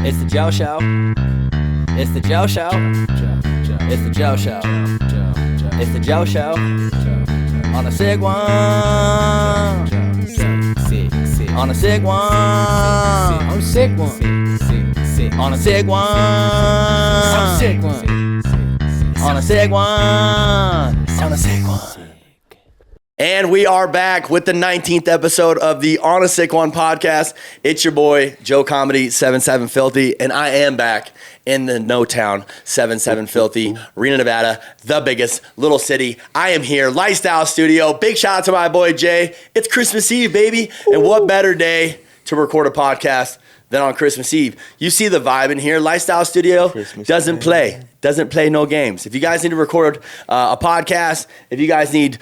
It's the Joe Show. It's the Joe Show. It's the Joe Show. It's the Joe Show. On a sick one. On a sick one. On a sick one. On a sick one. On a sick one. On a sick one. On a sick one. And we are back with the 19th episode of the On a Sick One podcast. It's your boy, Joe Comedy 77 Filthy, and I am back in the No Town 77 Filthy, Reno, Nevada, the biggest little city. I am here, Lifestyle Studio. Big shout out to my boy Jay. It's Christmas Eve, baby. And what better day to record a podcast than on Christmas Eve? You see the vibe in here. Lifestyle Studio doesn't play no games. If you guys need to record a podcast, if you guys need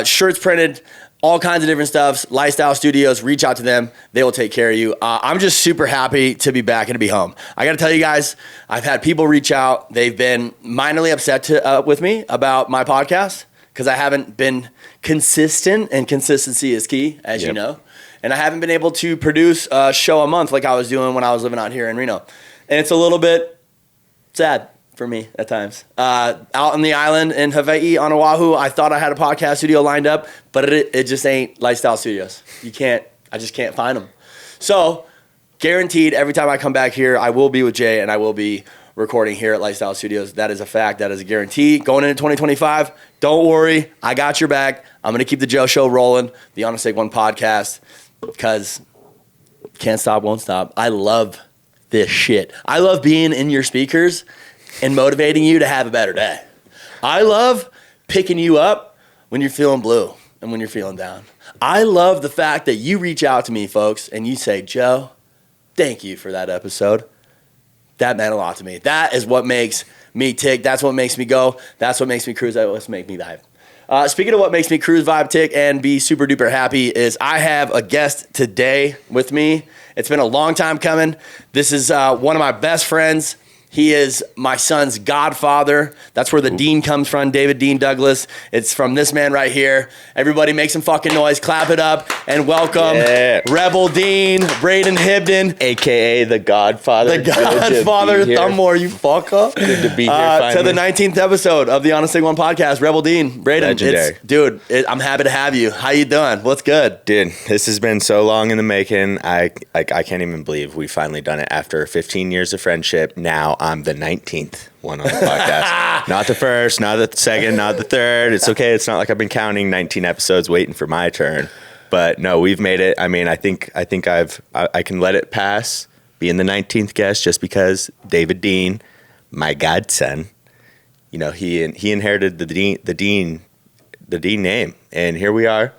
shirts printed, all kinds of different stuff, Lifestyle Studios, reach out to them. They will take care of you. I'm just super happy to be back and to be home. I got to tell you guys, I've had people reach out. They've been minorly upset with me about my podcast because I haven't been consistent, and consistency is key, as you know. And I haven't been able to produce a show a month like I was doing when I was living out here in Reno. And it's a little bit sad for me at times. Out on the island in Hawaii, on Oahu, I thought I had a podcast studio lined up, but it just ain't Lifestyle Studios. I just can't find them. So, guaranteed, every time I come back here, I will be with Jay and I will be recording here at Lifestyle Studios. That is a fact. That is a guarantee. Going into 2025, don't worry. I got your back. I'm going to keep the Joe Show rolling, the On a Sick One podcast, because can't stop, won't stop. I love this shit. I love being in your speakers and motivating you to have a better day. I love picking you up when you're feeling blue and when you're feeling down. I love the fact that you reach out to me, folks, and you say, Joe, thank you for that episode. That meant a lot to me. That is what makes me tick. That's what makes me go. That's what makes me cruise. That's what makes me vibe. Speaking of what makes me cruise, vibe, tick, and be super duper happy is I have a guest today with me. It's been a long time coming. This is one of my best friends. He is my son's godfather. That's where the Dean comes from, David Dean Douglas. It's from this man right here. Everybody make some fucking noise, clap it up, and welcome Rebel Dean, Braden Hibden. AKA the Godfather. The Godfather, Thumbmore, you fucker. Good to be here finally. To the 19th episode of the On a Sick One podcast. Rebel Dean, Braden. Legendary. I'm happy to have you. How you doing? What's good? Dude, this has been so long in the making. I can't even believe we finally done it after 15 years of friendship. Now I'm the 19th one on the podcast. Not the first, not the second, not the third. It's okay. It's not like I've been counting 19 episodes waiting for my turn. But no, we've made it. I mean, I think I can let it pass being the 19th guest just because David Dean, my godson, you know, he inherited the Dean name. And here we are,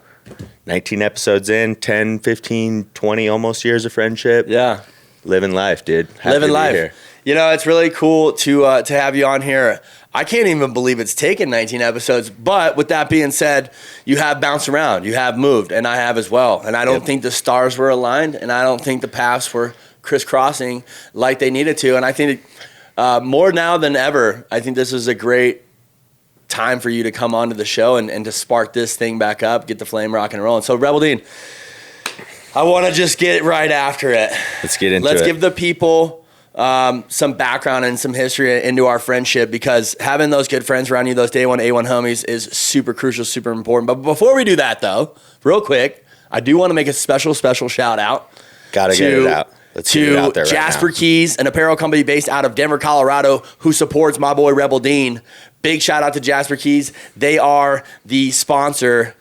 19 episodes in, 10, 15, 20 almost years of friendship. Yeah. Living life, dude. Living life. Here. You know, it's really cool to have you on here. I can't even believe it's taken 19 episodes. But with that being said, you have bounced around. You have moved, and I have as well. And I don't think the stars were aligned, and I don't think the paths were crisscrossing like they needed to. And I think more now than ever, I think this is a great time for you to come onto the show and to spark this thing back up, get the flame rocking and rolling. So, Rebel Dean, I want to just get right after it. Let's get into it. Let's give the people some background and some history into our friendship, because having those good friends around you, those day one, A1 homies, is super crucial, super important. But before we do that, though, real quick, I do want to make a special shout out. Gotta get it out. Let's get it out there right now. Jasper Keys, an apparel company based out of Denver, Colorado, who supports my boy Rebel Dean. Big shout out to Jasper Keys. They are the sponsor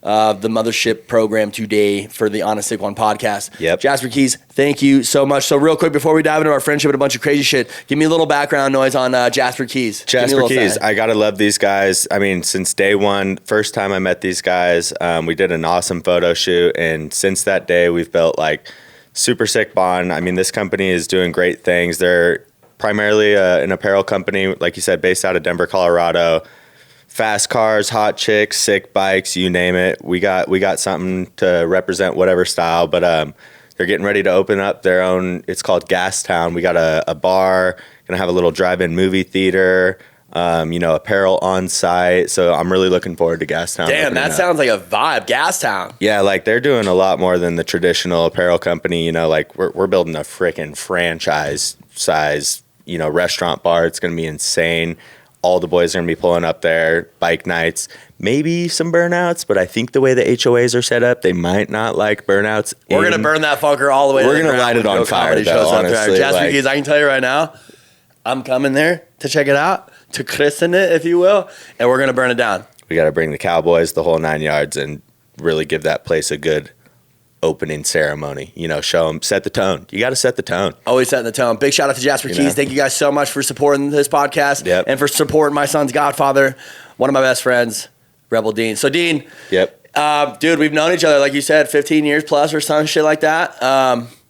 of the mothership program today for the On a Sick One podcast. Yep. Jasper Keys, thank you so much. So real quick, before we dive into our friendship and a bunch of crazy shit, give me a little background noise on Jasper Keys. Jasper Keys, I gotta love these guys. I mean, since day one, first time I met these guys, we did an awesome photo shoot, and since that day, we've built like super sick bond. I mean, this company is doing great things. They're primarily an apparel company, like you said, based out of Denver, Colorado. Fast cars, hot chicks, sick bikes, you name it. We got something to represent whatever style, but they're getting ready to open up their own. It's called Gas Town. We got a bar, gonna have a little drive-in movie theater. apparel on site. So I'm really looking forward to Gastown. Damn, that sounds like a vibe. Gastown. Yeah, like they're doing a lot more than the traditional apparel company. Like we're building a freaking franchise size, restaurant bar. It's going to be insane. All the boys are going to be pulling up there, bike nights, maybe some burnouts, but I think the way the HOAs are set up, they might not like burnouts. We're going to burn that fucker all the way. We're going to light it on fire, though, honestly. Jasper Keys, I can tell you right now, I'm coming there to check it out, to christen it, if you will, and we're going to burn it down. We got to bring the Cowboys, the whole 9 yards, and really give that place a good opening ceremony. Show them, set the tone. You got to set the tone. Always setting the tone. Big shout out to Jasper Keys. Thank you guys so much for supporting this podcast and for supporting my son's godfather, one of my best friends, Rebel Dean. So Dean, dude, we've known each other, like you said, 15 years plus or some shit like that.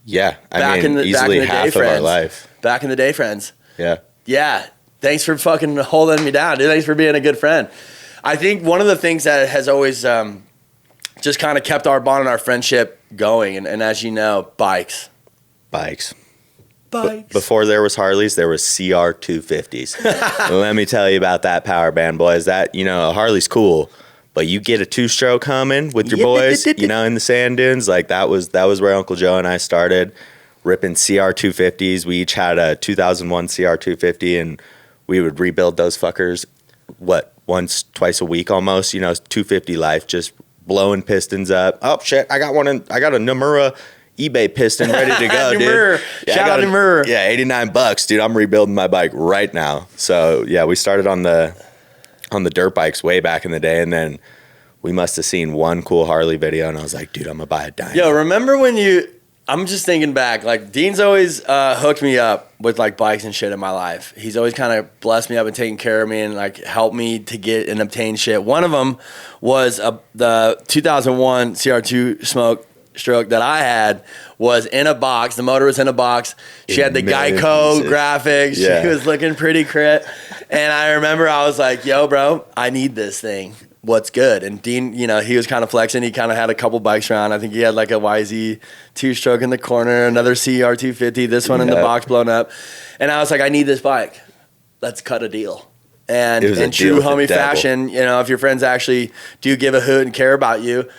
Easily half of our life. Back in the day, friends. Yeah. Thanks for fucking holding me down, dude. Thanks for being a good friend. I think one of the things that has always just kind of kept our bond and our friendship going, and as you know, bikes. Before there was Harleys, there was CR250s. Let me tell you about that power band, boys. That, a Harley's cool, but you get a two-stroke humming with your boys, in the sand dunes. Like that was where Uncle Joe and I started ripping CR250s. We each had a 2001 CR250, and we would rebuild those fuckers, once, twice a week almost, 250 life, just blowing pistons up. Oh shit, I got a Nomura eBay piston ready to go, dude. Shout out Nomura. Yeah, $89, dude. I'm rebuilding my bike right now. So yeah, we started on the dirt bikes way back in the day, and then we must have seen one cool Harley video, and I was like, dude, I'm gonna buy a Dyna. Yo, remember when I'm just thinking back, like Dean's always hooked me up with like bikes and shit in my life. He's always kind of blessed me up and taken care of me and like helped me to get and obtain shit. One of them was the 2001 CR2 stroke that I had was in a box. The motor was in a box. She had the Geico graphics. Yeah. She was looking pretty crit. And I remember I was like, yo, bro, I need this thing. What's good? And Dean, he was kind of flexing. He kind of had a couple bikes around. I think he had like a YZ 2-stroke in the corner, another CR250, this one in the box blown up. And I was like, I need this bike. Let's cut a deal. And in true homie fashion, if your friends actually do give a hoot and care about you,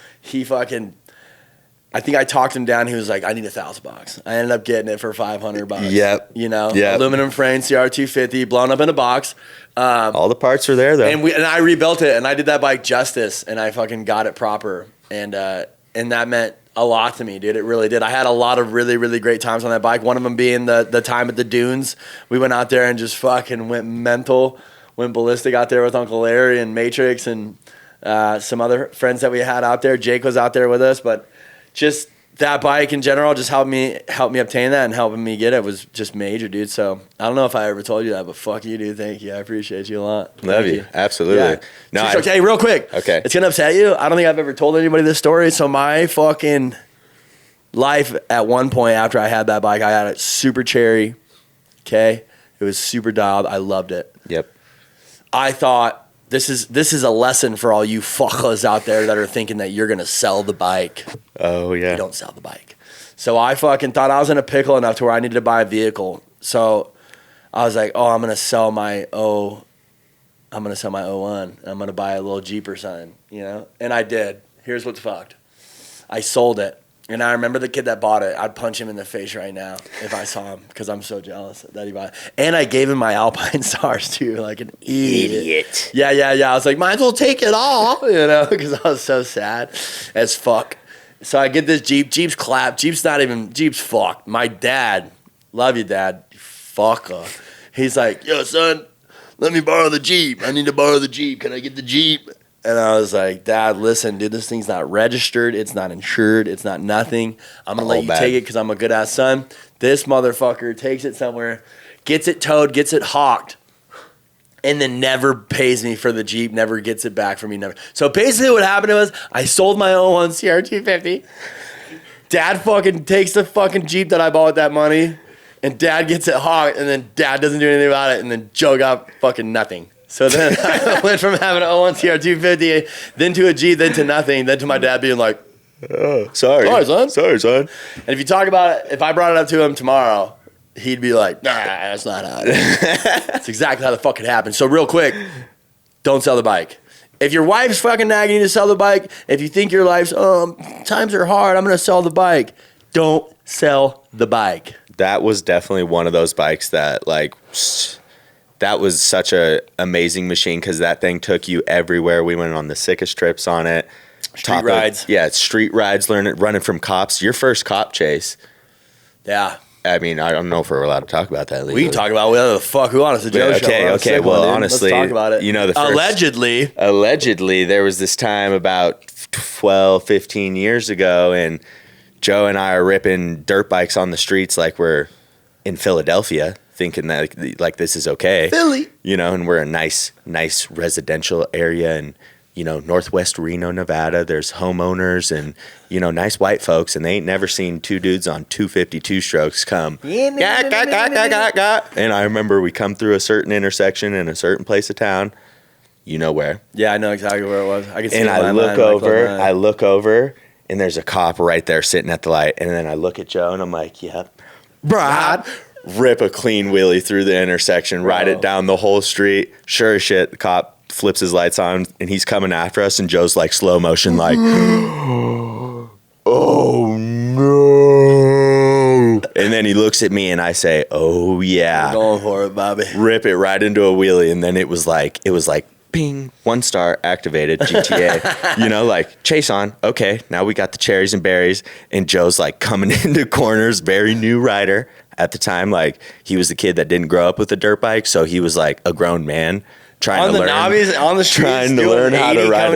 I think I talked him down. He was like, I need $1,000. I ended up getting it for $500. Yep. Aluminum frame, CR250, blown up in a box. All the parts were there though. And I rebuilt it, and I did that bike justice, and I fucking got it proper. And that meant a lot to me, dude. It really did. I had a lot of really, really great times on that bike. One of them being the time at the dunes. We went out there and just fucking went mental, went ballistic out there with Uncle Larry and Matrix and some other friends that we had out there. Jake was out there with us, but just that bike in general just helped me obtain that, and helping me get it was just major, dude. So I don't know if I ever told you that, but fuck you, dude. Thank you. I appreciate you a lot. Love you. Absolutely. Yeah. No, okay, real quick. Okay. It's going to upset you. I don't think I've ever told anybody this story. So my fucking life at one point after I had that bike, I had it super cherry. Okay. It was super dialed. I loved it. Yep. I thought, this is a lesson for all you fuckers out there that are thinking that you're going to sell the bike. Oh, yeah. You don't sell the bike. So I fucking thought I was in a pickle enough to where I needed to buy a vehicle. So I was like, I'm going to sell my 01. I'm going to buy a little Jeep or something, And I did. Here's what's fucked. I sold it. And I remember the kid that bought it. I'd punch him in the face right now if I saw him, because I'm so jealous that he bought it. And I gave him my Alpine Stars too, like an idiot. Yeah. I was like, might as well take it all, because I was so sad as fuck. So I get this Jeep. Jeep's clapped. Jeep's fucked. My dad, love you, Dad, you fucker. He's like, yo, son, let me borrow the Jeep. I need to borrow the Jeep. Can I get the Jeep? And I was like, Dad, listen, dude, this thing's not registered. It's not insured. It's not nothing. I'm going to let you take it because I'm a good-ass son. This motherfucker takes it somewhere, gets it towed, gets it hawked, and then never pays me for the Jeep, never gets it back from me, never. So basically what happened was I sold my 01 CR250. Dad fucking takes the fucking Jeep that I bought with that money, and Dad gets it hawked, and then Dad doesn't do anything about it, and then Joe got fucking nothing. So then I went from having an 01 CR250, then to a Jeep, then to nothing, then to my dad being like, sorry, son. And if you talk about it, if I brought it up to him tomorrow, he'd be like, nah, that's not how it is. That's exactly how the fuck it happened. So real quick, don't sell the bike. If your wife's fucking nagging you to sell the bike, if you think your life's, times are hard, I'm going to sell the bike. Don't sell the bike. That was definitely one of those bikes that that was such a amazing machine because that thing took you everywhere. We went on the sickest trips on it. Street rides. Street rides, running from cops. Your first cop chase. Yeah. I mean, I don't know if we're allowed to talk about that legally. We can talk about whatever the fuck we want. It's a Joe show. Okay. Well, honestly, let's talk about it. You know, the first, allegedly, there was this time about 12, 15 years ago, and Joe and I are ripping dirt bikes on the streets like we're in Philadelphia, thinking that like this is okay. Philly. You know, and we're a nice residential area, and you know, Northwest Reno, Nevada. There's homeowners and, you know, nice white folks, and they ain't never seen two dudes on 252 strokes come. And I remember we come through a certain intersection in a certain place of town. You know where? Yeah, I know exactly where it was. I can see and I look over, and there's a cop right there sitting at the light. And then I look at Joe, and I'm like, yep. Brad. Rip a clean wheelie through the intersection, ride it down the whole street. Sure as shit, the cop flips his lights on, and he's coming after us, and Joe's like slow motion, like, oh no. And then he looks at me, and I say, oh yeah. We're going for it, Bobby. Rip it right into a wheelie, and then it was like ping, 1 star activated, GTA. You know, like, chase on. Okay, now we got the cherries and berries, and Joe's like coming into corners, very new rider at the time. Like, he was the kid that didn't grow up with a dirt bike, so he was like a grown man. Trying to learn how to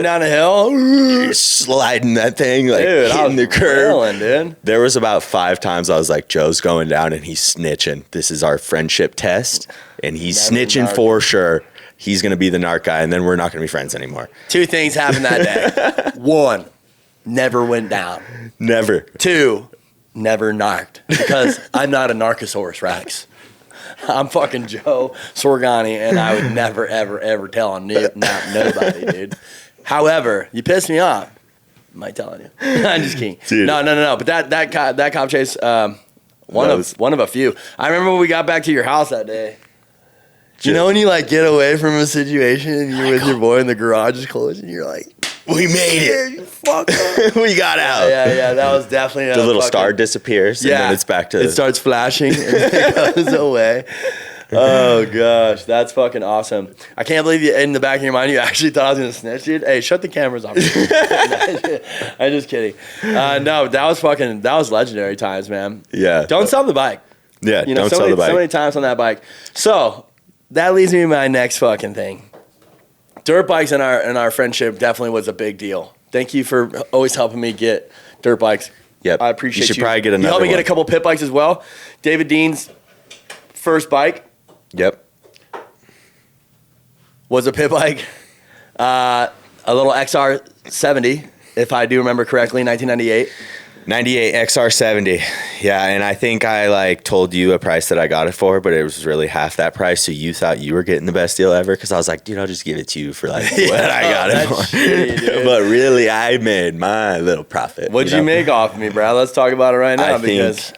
down a hill, sliding that thing, like hitting the curve. Dude. There was about 5 times I was like, Joe's going down and he's snitching. This is our friendship test, and he's snitching for sure. He's gonna be the narc guy, and then we're not gonna be friends anymore. 2 things happened that day. 1, never went down. Never. 2, never narked, because I'm not a narcosaurus Rex. I'm fucking Joe Sorgani, and I would never, ever, ever tell on nobody, dude. However, you pissed me off. I might tell on you. I'm just kidding. Dude. No. But that cop chase, one of a few. I remember when we got back to your house that day. You know when you like get away from a situation and you're with your boy and the garage is closed and you're like, we made it. Fuck up. We got out. Yeah. That was definitely the little star disappears. And then it's back to it starts flashing and it goes away. Oh gosh, that's fucking awesome. I can't believe you in the back of your mind you actually thought I was gonna snitch, dude. Hey, shut the cameras off. I'm just kidding. No, that was legendary times, man. Yeah. Don't sell the bike. Yeah, don't sell the bike. So many times on that bike. So that leads me to my next fucking thing. Dirt bikes in our friendship definitely was a big deal. Thank you for always helping me get dirt bikes. Yep. I appreciate you. You should probably get another You helped me one. get a couple pit bikes as well. David Dean's first bike. Yep. Was a pit bike. A little XR70, if I do remember correctly, 1998. 98 XR70. Yeah, and I think I like told you a price that I got it for, but it was really half that price, so you thought you were getting the best deal ever, because I was like, dude, I'll just give it to you for like what I got it for. Shitty, but really, I made my little profit. What'd you make off of me, Brad? Let's talk about it right now.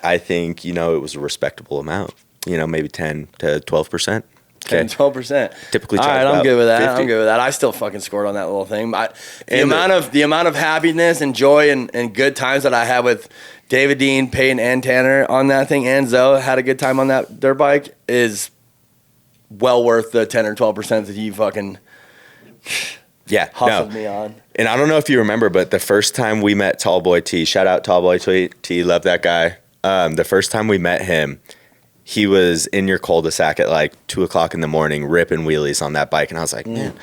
I think, you know, it was a respectable amount. You know, maybe 10 to 12%. 10, 12%. Typically, all right, I'm good with that. 50. I'm good with that. I still fucking scored on that little thing. The amount of happiness and joy and good times that I had with David Dean, Peyton, and Tanner on that thing, and Zoe had a good time on that dirt bike is well worth the 10 or 12% that you fucking hustled me on. And I don't know if you remember, but the first time we met Tallboy T, shout out Tallboy T, love that guy. The first time we met him, he was in your cul-de-sac at like 2:00 in the morning, ripping wheelies on that bike, and I was like, man,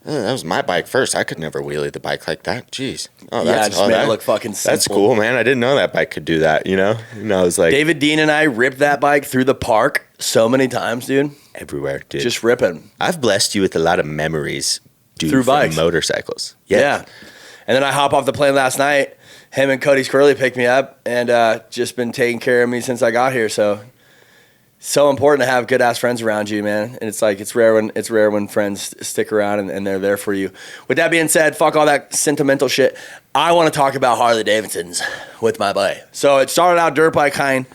that was my bike first. I could never wheelie the bike like that. Jeez. Made it look fucking simple. That's cool, man. I didn't know that bike could do that. You know, I was like, David Dean and I ripped that bike through the park so many times, dude. Everywhere, dude. Just ripping. I've blessed you with a lot of memories, dude, through bikes, motorcycles. Yeah. And then I hop off the plane last night. Him and Cody Squirrely picked me up and just been taking care of me since I got here. So important to have good ass friends around you, man. And it's like it's rare when friends stick around and they're there for you. With that being said, fuck all that sentimental shit. I want to talk about Harley-Davidsons with my buddy. So it started out dirt bike kind.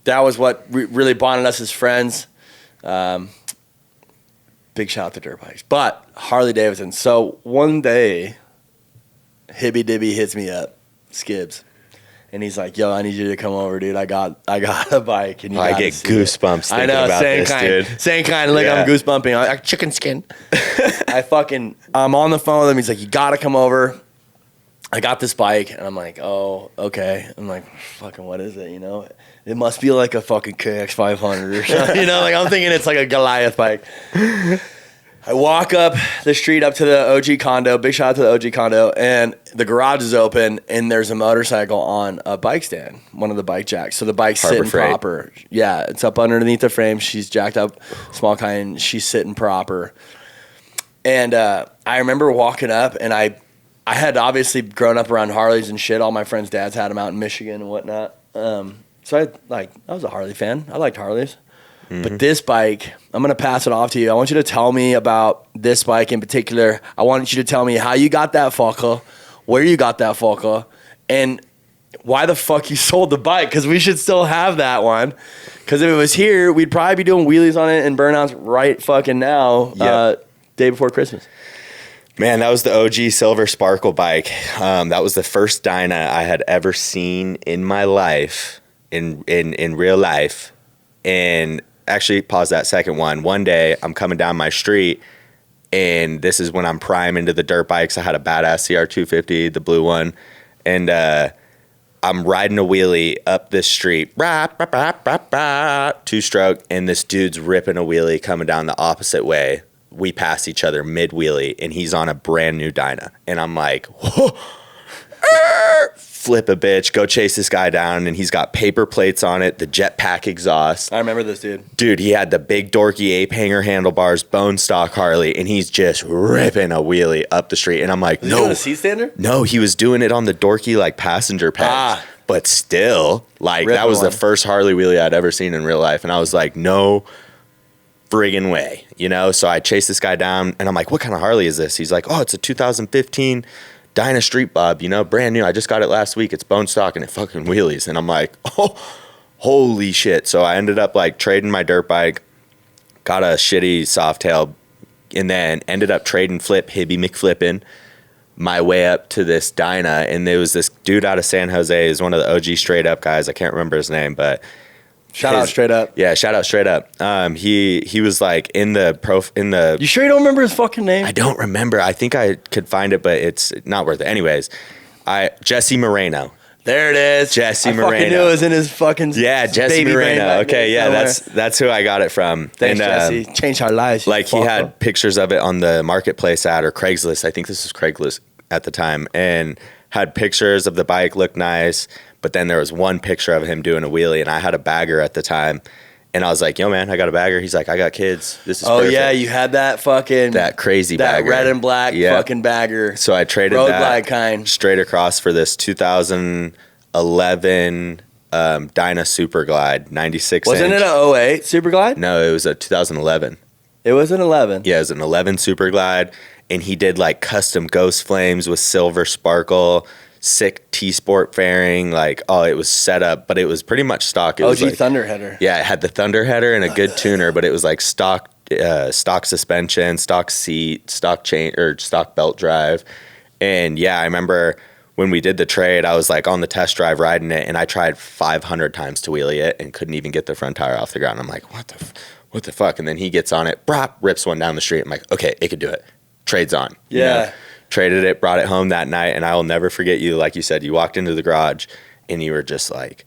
that was what really bonded us as friends. Big shout out to dirt bikes. But Harley-Davidson. So one day, Hibby Dibby hits me up, Skibbs. And he's like, yo, I need you to come over, dude. I got a bike. And I get goosebumps thinking about this, dude. Same kind. Like, I'm goosebumping. I'm like, chicken skin. I'm on the phone with him. He's like, you got to come over. I got this bike. And I'm like, oh, okay. I'm like, fucking, what is it, you know? It must be like a fucking KX500 or something. You know, like I'm thinking it's like a Goliath bike. I walk up the street up to the OG condo. Big shout out to the OG condo. And the garage is open, and there's a motorcycle on a bike stand, one of the bike jacks. So the bike's sitting proper. Yeah, it's up underneath the frame. She's jacked up, small kind. She's sitting proper. And I remember walking up, and I had grown up around Harleys and shit. All my friends' dads had them out in Michigan and whatnot. So I was a Harley fan. I liked Harleys. But this bike, I'm going to pass it off to you. I want you to tell me about this bike in particular. I want you to tell me how you got that fucker, where you got that fucker, and why the fuck you sold the bike, because we should still have that one. Because if it was here, we'd probably be doing wheelies on it and burnouts right fucking now, day before Christmas. Man, that was the OG Silver Sparkle bike. That was the first Dyna I had ever seen in my life, in real life. And actually, pause that second one. One day, I'm coming down my street, and this is when I'm prime into the dirt bikes. I had a badass CR250, the blue one, and I'm riding a wheelie up this street, two-stroke, and this dude's ripping a wheelie coming down the opposite way. We pass each other mid-wheelie, and he's on a brand-new Dyna. And I'm like, whoa. Flip a bitch, go chase this guy down, and he's got paper plates on it, the jetpack exhaust. I remember this dude. Dude, he had the big dorky ape hanger handlebars, bone stock Harley, and he's just ripping a wheelie up the street. And I'm like, was he doing a seat stander? No, he was doing it on the dorky like passenger pads. But still, like that was the first Harley wheelie I'd ever seen in real life. And I was like, no friggin' way, you know? So I chased this guy down, and I'm like, what kind of Harley is this? He's like, oh, it's a 2015 Dyna Street Bob, you know, brand new. I just got it last week. It's bone stock and it fucking wheelies. And I'm like, oh, holy shit. So I ended up like trading my dirt bike, got a shitty Softail, and then ended up trading Hibby McFlippin' my way up to this Dyna. And there was this dude out of San Jose. He's one of the OG straight up guys. I can't remember his name, but shout out straight up. Yeah, shout out straight up. He was like in the. You sure you don't remember his fucking name? I don't remember. I think I could find it, but it's not worth it. Anyways, Jesse Moreno. There it is. Jesse Moreno. I fucking knew it was in his fucking Jesse Moreno. Okay, yeah, that's who I got it from. Thanks, Jesse. Changed our lives. Like he had pictures of it on the marketplace ad or Craigslist. I think this was Craigslist at the time, and had pictures of the bike, looked nice. But then there was one picture of him doing a wheelie, and I had a bagger at the time. And I was like, yo, man, I got a bagger. He's like, I got kids. This is perfect. Yeah, you had that fucking... That crazy bagger. That red and black fucking bagger. So I traded road that glide kind. Straight across for this 2011 Dyna Super Glide, 96 Wasn't inch. it an 08 Super Glide? No, it was a 2011. It was an 11. Yeah, it was an 11 Super Glide. And he did like custom ghost flames with silver sparkle, sick T-Sport fairing, like, oh, it was set up, but it was pretty much stock. It OG was like, Thunder header. Yeah, it had the Thunder header and a good tuner, but it was like stock suspension, stock seat, stock chain, or stock belt drive. And yeah, I remember when we did the trade, I was like on the test drive riding it, and I tried 500 times to wheelie it and couldn't even get the front tire off the ground. I'm like, what the fuck? And then he gets on it, rips one down the street. I'm like, okay, it could do it. Trade's on. Yeah. You know? Traded it, brought it home that night, and I will never forget you. Like you said, you walked into the garage, and you were just like,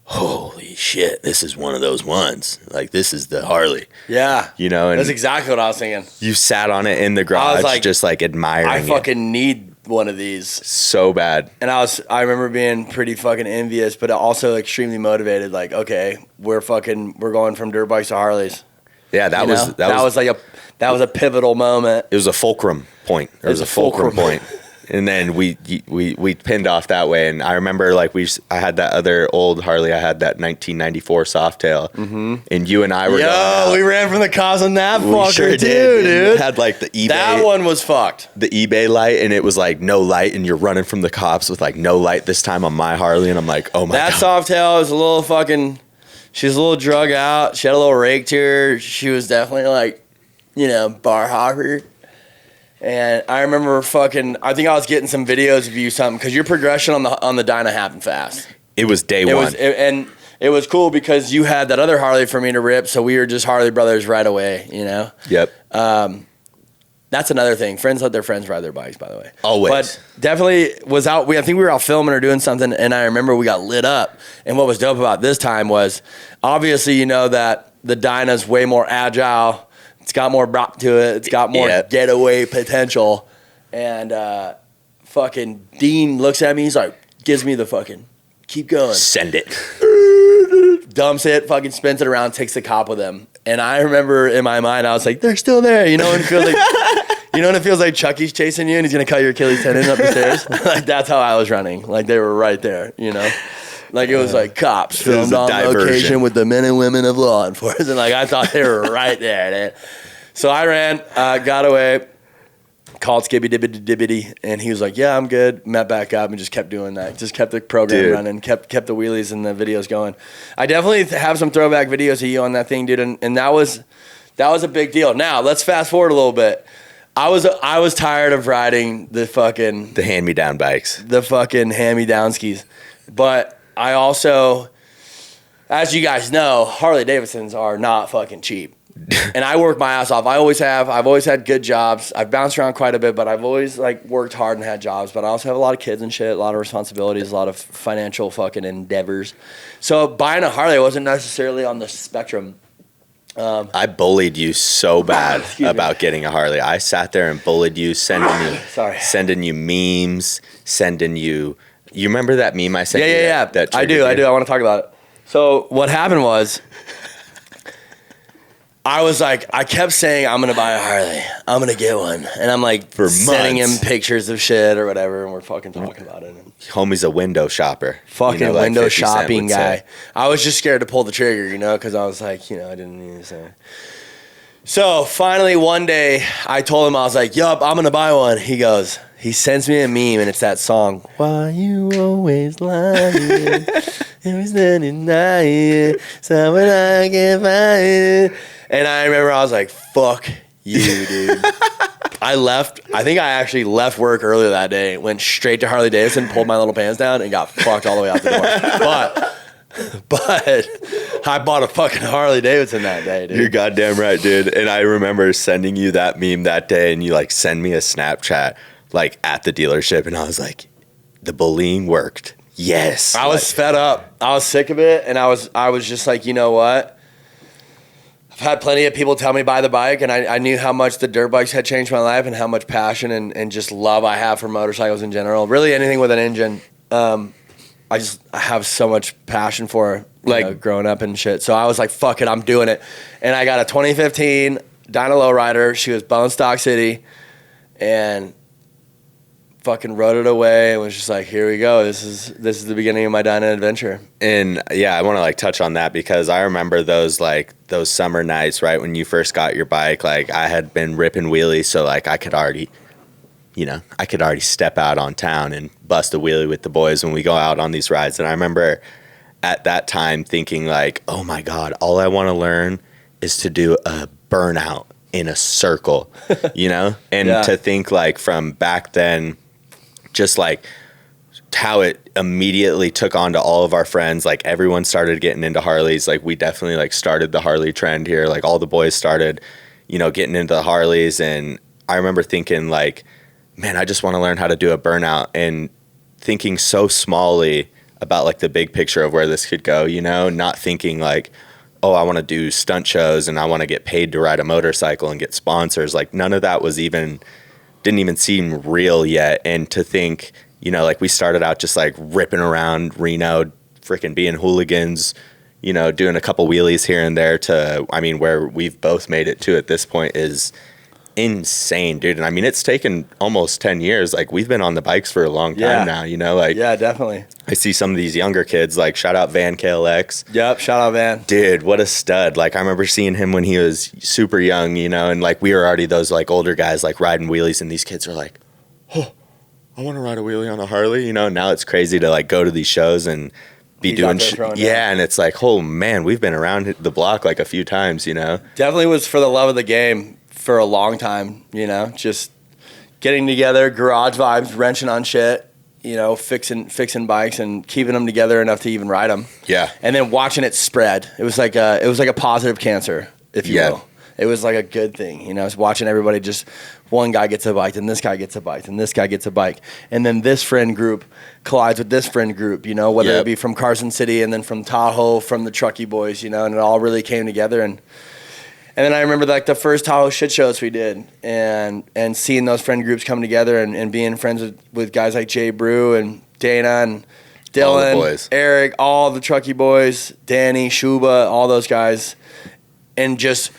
holy shit, this is one of those ones. Like, this is the Harley. Yeah. You know, and that's exactly what I was thinking. You sat on it in the garage, like, just like admiring I fucking need one of these so bad. And I remember being pretty fucking envious, but also extremely motivated. Like, okay, we're going from dirt bikes to Harleys. Yeah, that was a pivotal moment. It was a fulcrum point. It was a fulcrum point. And then we pinned off that way. And I remember like I had that other old Harley. I had that 1994 Softail. Mm-hmm. And you and I were going out. We ran from the cops on that fucker sure too, did. dude. It had like the eBay. That one was fucked. The eBay light, and it was like no light, and you're running from the cops with like no light this time on my Harley. And I'm like, oh my God. That Softail is a little fucking She was a little drug out. She had a little rake to her. She was definitely like, bar hopper. And I remember I think I was getting some videos of you something because your progression on the Dyna happened fast. It was day one. And it was cool because you had that other Harley for me to rip, so we were just Harley brothers right away, Yep. That's another thing. Friends let their friends ride their bikes, by the way. Always. But definitely I think we were out filming or doing something, and I remember we got lit up. And what was dope about this time was, obviously, that the Dyna's way more agile. It's got more bop to it. It's got more getaway potential. And fucking Dean looks at me. He's like, gives me the fucking, keep going. Send it. Dumps it, fucking spins it around, takes the cop with him. And I remember in my mind, I was like, they're still there. When it feels like, when it feels like Chucky's chasing you and he's going to cut your Achilles tendon up the stairs? Like, that's how I was running. Like, they were right there, Like, it was like cops filmed on location with the men and women of law enforcement. Like, I thought they were right there, man. So I ran, got away, called Skibby Dibbity, and he was like, yeah, I'm good. Met back up and just kept doing that. Just kept the program running, kept the wheelies and the videos going. I definitely have some throwback videos of you on that thing, dude, and that was a big deal. Now, let's fast forward a little bit. I was tired of riding the hand-me-down bikes. The fucking hand-me-down skis. But I also, as you guys know, Harley-Davidsons are not fucking cheap. And I work my ass off. I always have. I've always had good jobs. I've bounced around quite a bit, but I've always worked hard and had jobs. But I also have a lot of kids and shit, a lot of responsibilities, a lot of financial fucking endeavors. So buying a Harley wasn't necessarily on the spectrum. I bullied you so bad about getting a Harley. I sat there and bullied you, sending you memes, sending you. You remember that meme I sent you? Yeah. I do. I want to talk about it. So what happened was, I was like, I kept saying, I'm going to buy a Harley. I'm going to get one. And I'm like, sending him pictures of shit or whatever, and we're fucking talking about it. Homie's a window shopper. Fucking window shopping guy. Say. I was just scared to pull the trigger, because I was like, I didn't need to say. So finally one day, I told him, I was like, yup, I'm going to buy one. He sends me a meme, and it's that song, why you always lying? Every night, someone I can find. And I remember I was like, fuck you, dude. I think I actually left work earlier that day, went straight to Harley-Davidson, pulled my little pants down, and got fucked all the way out the door. But I bought a fucking Harley-Davidson that day, dude. You're goddamn right, dude. And I remember sending you that meme that day, and you send me a Snapchat at the dealership, and I was like, the bullying worked. Yes. I was fed up. I was sick of it, and I was just like, you know what? I've had plenty of people tell me buy the bike, and I knew how much the dirt bikes had changed my life and how much passion and just love I have for motorcycles in general. Really anything with an engine. I have so much passion for growing up and shit. So I was like, fuck it, I'm doing it. And I got a 2015 Dyna Lowrider. She was bone stock city, and fucking rode it away and was just like, here we go. This is the beginning of my Dyna adventure. And yeah, I want to touch on that because I remember those summer nights, right, when you first got your bike. I had been ripping wheelies, so I could already step out on town and bust a wheelie with the boys when we go out on these rides. And I remember at that time thinking oh my God, all I want to learn is to do a burnout in a circle, and to think from back then, just how it immediately took on to all of our friends. Everyone started getting into Harleys. We definitely started the Harley trend here. All the boys started, getting into the Harleys. And I remember thinking man, I just want to learn how to do a burnout, and thinking so smallly about the big picture of where this could go, not thinking oh, I want to do stunt shows and I want to get paid to ride a motorcycle and get sponsors. None of that didn't even seem real yet. And to think, we started out just ripping around Reno, freaking being hooligans, doing a couple wheelies here and there to, where we've both made it to at this point is insane, dude. And it's taken almost 10 years. We've been on the bikes for a long time now, Yeah, definitely. I see some of these younger kids, shout out Van KLX. Yep, shout out Van. Dude, what a stud. I remember seeing him when he was super young, and we were already those older guys riding wheelies, and these kids are oh, I want to ride a wheelie on a Harley, Now it's crazy to go to these shows and be He's doing out there shit. throwing Yeah, down. and it's like, oh man, we've been around the block like a few times, Definitely was for the love of the game for a long time, just getting together, garage vibes, wrenching on shit, fixing bikes and keeping them together enough to even ride them. Yeah. And then watching it spread. It was like a positive cancer, if you will. It was like a good thing, It's watching everybody just one guy gets a bike, and this guy gets a bike, and this guy gets a bike, and then this friend group collides with this friend group, whether it be from Carson City and then from Tahoe, from the Truckee Boys, and it all really came together. And then I remember like the first Tahoe shit shows we did, and seeing those friend groups come together and being friends with guys like Jay Brew and Dana and Dylan, Eric, all the Truckee Boys, Danny, Shuba, all those guys, and just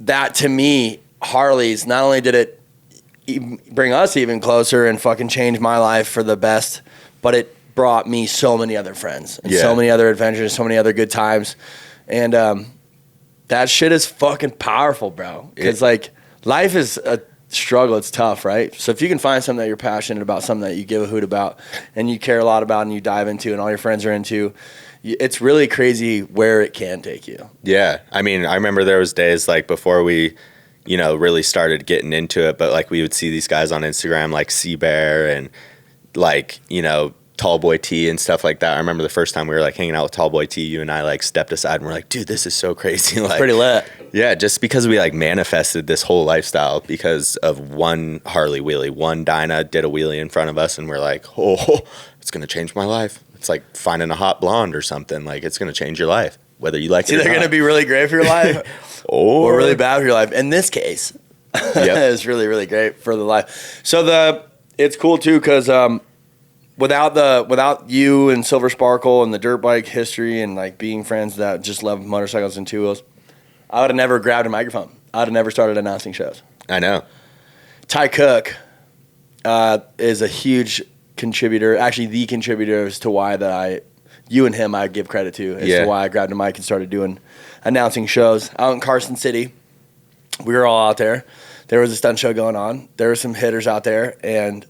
that to me, Harley's, not only did it bring us even closer and fucking change my life for the best, but it brought me so many other friends and so many other adventures, so many other good times. And that shit is fucking powerful, bro. Because like life is a struggle. It's tough, right? So if you can find something that you're passionate about, something that you give a hoot about and you care a lot about and you dive into and all your friends are into, it's really crazy where it can take you. Yeah. I mean, I remember there was days like before we, really started getting into it, but like we would see these guys on Instagram like Sea Bear and like, Tall Boy T and stuff like that. I remember the first time we were like hanging out with Tall Boy T, you and I like stepped aside and we're like, dude, this is so crazy. Like, it's pretty lit. Yeah, just because we like manifested this whole lifestyle because of one Harley wheelie. One Dyna did a wheelie in front of us and we're like, oh, it's going to change my life. It's like finding a hot blonde or something. Like it's going to change your life, whether you like it or not. It's either going to be really great for your life or really bad for your life. In this case, it's really, really great for the life. So it's cool too because without you and Silver Sparkle and the dirt bike history and like being friends that just love motorcycles and two wheels, I would have never grabbed a microphone. I would have never started announcing shows. I know. Ty Cook is a huge contributor, actually the contributor as to why you and him I give credit to as to why I grabbed a mic and started announcing shows out in Carson City. We were all out there. There was a stunt show going on. There were some hitters out there, and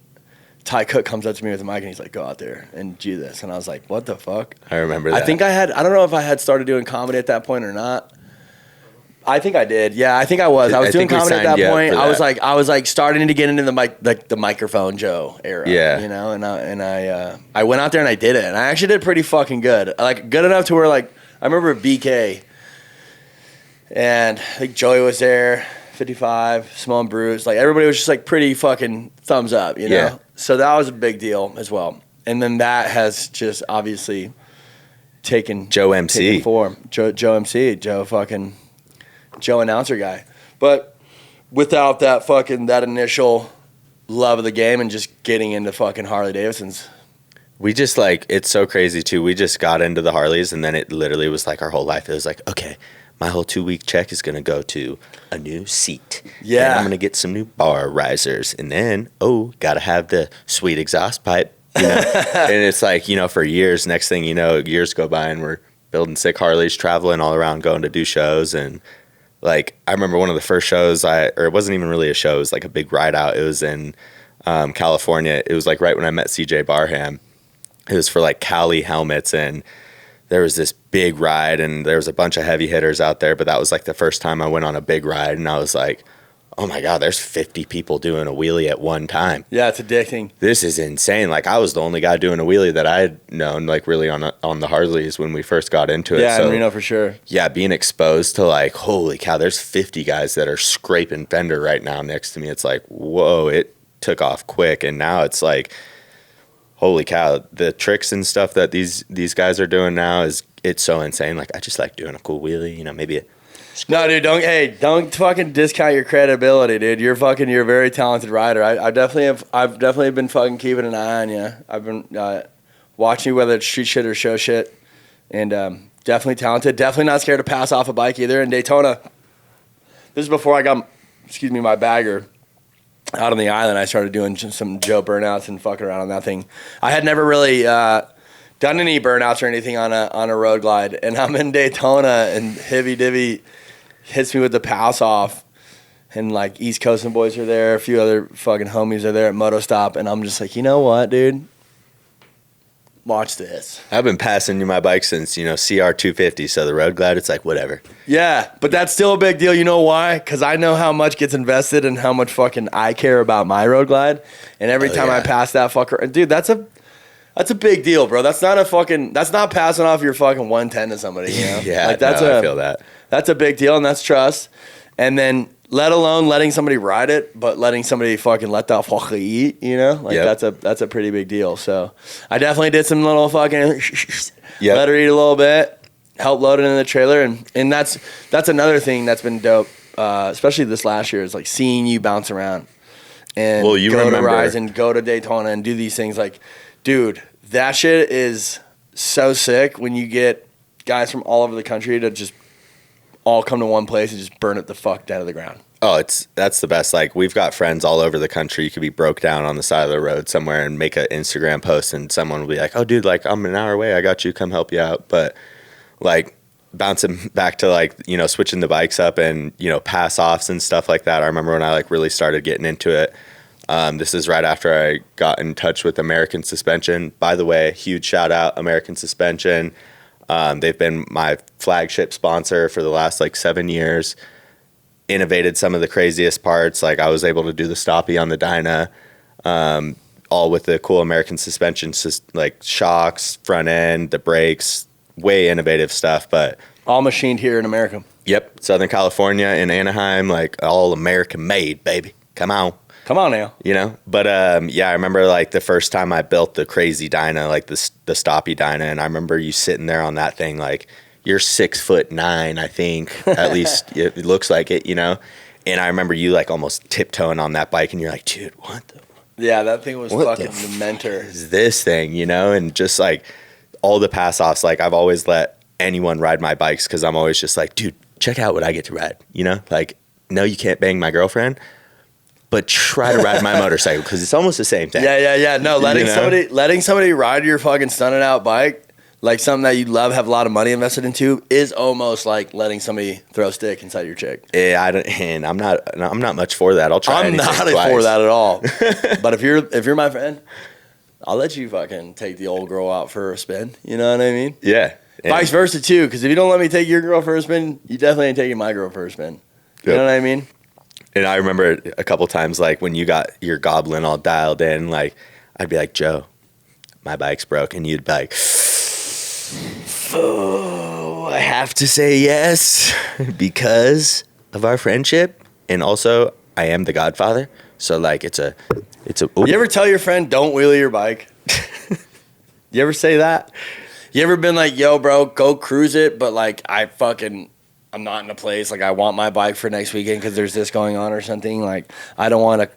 Ty Cook comes up to me with a mic and he's like, go out there and do this. And I was like, what the fuck? I remember that. I don't know if I had started doing comedy at that point or not. I think I did. Yeah, I think I was. I was doing comedy at that point. I was like starting to get into the microphone Joe era. Yeah. And I went out there and I did it. And I actually did pretty fucking good. Like good enough to where like I remember BK and I think Joey was there, 55, Small and Bruce. Like everybody was just like pretty fucking thumbs up, Yeah. So that was a big deal as well. And then that has just obviously taken Joe MC form. Joe MC, Joe announcer guy. But without that initial love of the game and just getting into fucking Harley-Davidsons. We just like, it's so crazy too. We just got into the Harleys and then it literally was like our whole life. It was like, okay, my whole 2-week check is going to go to a new seat. Yeah. And I'm going to get some new bar risers. And then, got to have the sweet exhaust pipe. And it's like, for years, next thing you know, years go by and we're building sick Harleys, traveling all around, going to do shows. And like, I remember one of the first shows it wasn't even really a show. It was like a big ride out. It was in California. It was like right when I met CJ Barham. It was for like Cali helmets, and there was this big ride and there was a bunch of heavy hitters out there, but that was like the first time I went on a big ride and I was like, oh my God, there's 50 people doing a wheelie at one time. Yeah, it's addicting. This is insane. Like I was the only guy doing a wheelie that I had known like really on the Harleys when we first got into it. Yeah, so, in Reno for sure. Yeah, being exposed to like, holy cow, there's 50 guys that are scraping fender right now next to me. It's like, whoa, it took off quick. And now it's like, holy cow, the tricks and stuff that these guys are doing now it's so insane. Like I just like doing a cool wheelie, maybe No, dude, don't fucking discount your credibility, dude. You're a very talented rider. I've definitely been fucking keeping an eye on you. I've been watching you, whether it's street shit or show shit, and definitely talented. Definitely not scared to pass off a bike either. In Daytona, this is before I got, my bagger out on the island. I started doing some Joe burnouts and fucking around on that thing. I had never really done any burnouts or anything on a road glide, and I'm in Daytona and Hivy Divvy hits me with the pass off, and like East Coast and boys are there, a few other fucking homies are there at Moto Stop, and I'm just like, you know what, dude? watch this. I've been passing you my bike since, CR 250. So the Road Glide, it's like, whatever. Yeah, but that's still a big deal. You know why? Because I know how much gets invested and how much fucking I care about my Road Glide. And every time I pass that fucker, dude, that's a big deal, bro. That's not passing off your fucking 110 to somebody, you know? Yeah, like I feel that. That's a big deal, and that's trust. And then let alone letting somebody ride it, but letting somebody fucking let that fucking eat, you know? Like that's a pretty big deal. So I definitely did some little fucking let her eat a little bit, help load it in the trailer, and that's another thing that's been dope, especially this last year, is like seeing you bounce around and go to Rise and go to Daytona and do these things. Like, dude, that shit is so sick when you get guys from all over the country to just all come to one place and just burn it the fuck down to the ground. Oh, that's the best. Like, we've got friends all over the country. You could be broke down on the side of the road somewhere and make an Instagram post, and someone will be like, "Oh, dude, like, I'm an hour away. I got you. Come help you out." But like, bouncing back to like, switching the bikes up and, pass offs and stuff like that. I remember when I like really started getting into it. This is right after I got in touch with American Suspension. By the way, huge shout out, American Suspension. They've been my flagship sponsor for the last like 7 years. Innovated some of the craziest parts. Like, I was able to do the stoppie on the Dyna, all with the cool American Suspension, like shocks, front end, the brakes, way innovative stuff. But all machined here in America. Yep, Southern California in Anaheim, like all American made, baby. Come on now. But I remember like the first time I built the crazy Dyna, like the stoppie Dyna, and I remember you sitting there on that thing, like, you're 6'9", I think, at least it looks like it, and I remember you like almost tiptoeing on that bike, and you're like, dude, what the yeah, that thing was fucking the mentor. Is this thing, and just like all the pass offs, like I've always let anyone ride my bikes because I'm always just like, dude, check out what I get to ride, like, no, you can't bang my girlfriend, but try to ride my motorcycle because it's almost the same thing. Yeah. No, letting somebody ride your fucking stunted out bike, like something that you love, have a lot of money invested into, is almost like letting somebody throw a stick inside your chick. Yeah, I'm not much for that. I'll try. I'm not for that at all. But if you're my friend, I'll let you fucking take the old girl out for a spin. You know what I mean? Yeah. Vice versa too, because if you don't let me take your girl for a spin, you definitely ain't taking my girl for a spin. You know what I mean? And I remember a couple times, like when you got your goblin all dialed in, like I'd be like, Joe, my bike's broke, and you'd be like, oh, I have to say yes because of our friendship, and also I am the godfather, so like it's a. Ooh. You ever tell your friend don't wheelie your bike? You ever say that? You ever been like, yo, bro, go cruise it, but like I'm not in a place, like I want my bike for next weekend because there's this going on or something, like I don't want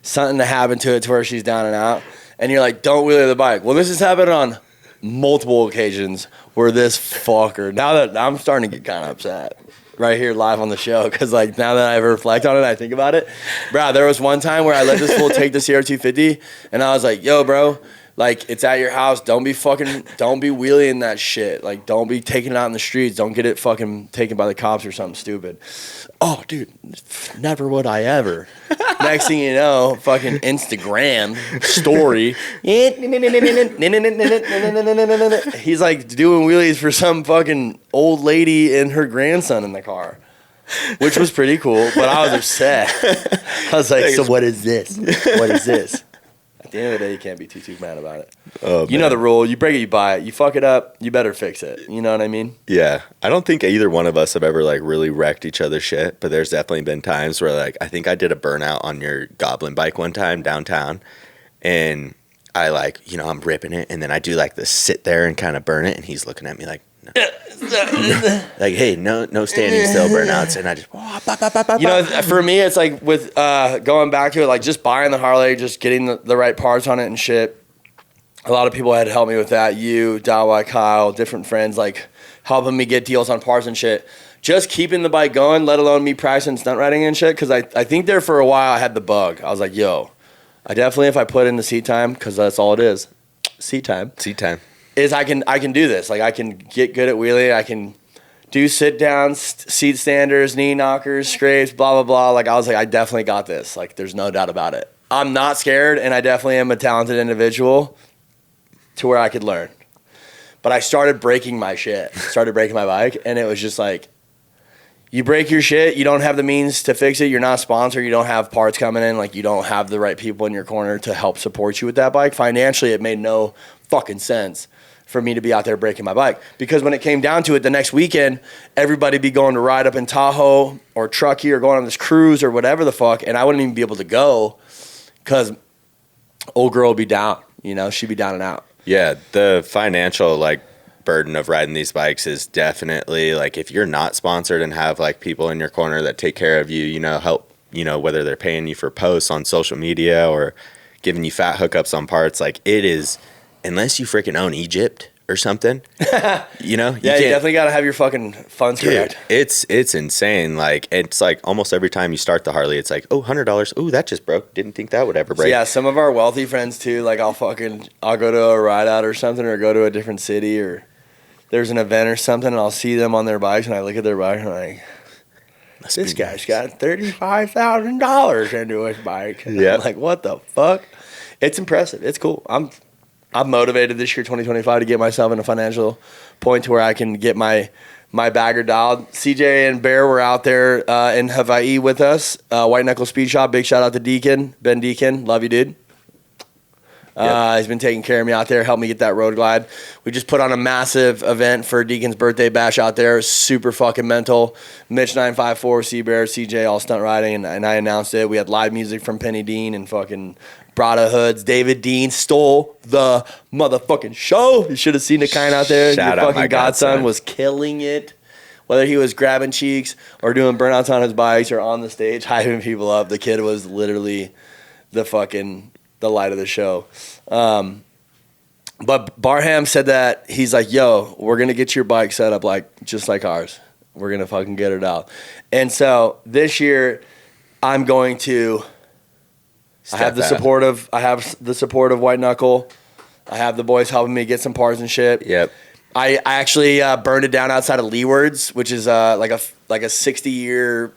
something to happen to it to where she's down and out, and you're like, don't wheelie the bike. Well, this has happened on multiple occasions where this fucker, now that I'm starting to get kind of upset right here live on the show, because like now that I reflect on it, I think about it, bro, there was one time where I let this fool take the CR250 and I was like, yo, bro, like, it's at your house. Don't be wheeling that shit. Like, don't be taking it out in the streets. Don't get it fucking taken by the cops or something stupid. Oh, dude, never would I ever. Next thing you know, fucking Instagram story. He's like doing wheelies for some fucking old lady and her grandson in the car, which was pretty cool, but I was upset. I was like, so what is this? What is this? At the end of the day, you can't be too mad about it. Oh, you know the rule. You break it, you buy it. You fuck it up, you better fix it. You know what I mean? Yeah. I don't think either one of us have ever like really wrecked each other's shit, but there's definitely been times where like I think I did a burnout on your Goblin bike one time downtown, and I like, I'm ripping it, and then I do like this sit there and kind of burn it, and he's looking at me like, no. Like, hey, no standing still burnouts, and I just for me it's like with going back to it, like just buying the Harley, just getting the right parts on it and shit. A lot of people had helped me with that. You, Dawa, Kyle, different friends, like helping me get deals on parts and shit. Just keeping the bike going, let alone me practicing stunt riding and shit, because I think there for a while I had the bug. I was like, yo, I definitely, if I put in the seat time, because that's all it is, seat time, is I can do this. Like, I can get good at wheeling. I can do sit downs, seat standers, knee knockers, scrapes, blah, blah, blah. Like, I was like, I definitely got this. Like, there's no doubt about it. I'm not scared, and I definitely am a talented individual. to where I could learn. But I started breaking my shit, started breaking my bike, and it was just like, you break your shit, you don't have the means to fix it, you're not sponsored, you don't have parts coming in, like you don't have the right people in your corner to help support you with that bike. Financially, it made no fucking sense for me to be out there breaking my bike. Because when it came down to it, the next weekend, everybody be going to ride up in Tahoe or Truckee or going on this cruise or whatever the fuck, and I wouldn't even be able to go because old girl would be down, you know, she'd be down and out. Yeah, the financial like burden of riding these bikes is definitely like if you're not sponsored and have like people in your corner that take care of you, you know, help, you know, whether they're paying you for posts on social media or giving you fat hookups on parts, like it is, unless you freaking own Egypt or something, you know, you definitely got to have your fucking funds correct. It's insane. Like it's like almost every time you start the Harley, it's like, oh, $100. Oh, that just broke. Didn't think that would ever break. Yeah, some of our wealthy friends too. Like I'll go to a ride out or something, or go to a different city, or there's an event or something, and I'll see them on their bikes, and I look at their bike, and I'm like, this guy's got $35,000 into his bike. Yeah, I'm like, what the fuck? It's impressive. It's cool. I'm motivated this year, 2025, to get myself in a financial point to where I can get my bagger dialed. CJ and Bear were out there in Hawaii with us. White Knuckle Speed Shop. Big shout out to Deacon, Ben Deacon. Love you, dude. He's been taking care of me out there, helped me get that road glide. We just put on a massive event for Deacon's birthday bash out there. Super fucking mental. Mitch 954, C-Bear, CJ, all stunt riding, and I announced it. We had live music from Penny Dean and fucking Brada Hoods. David Dean stole the motherfucking show. You should have seen the kind out there. Shout Your out fucking my godson was killing it. Whether he was grabbing cheeks or doing burnouts on his bikes or on the stage hyping people up, the kid was literally the light of the show. But Barham said that he's like, yo, we're going to get your bike set up just like ours. We're going to fucking get it out. And so this year I'm going to I have the support of White Knuckle. I have the boys helping me get some parts and shit. Yep. I actually burned it down outside of Leeward's, which is like a 60-year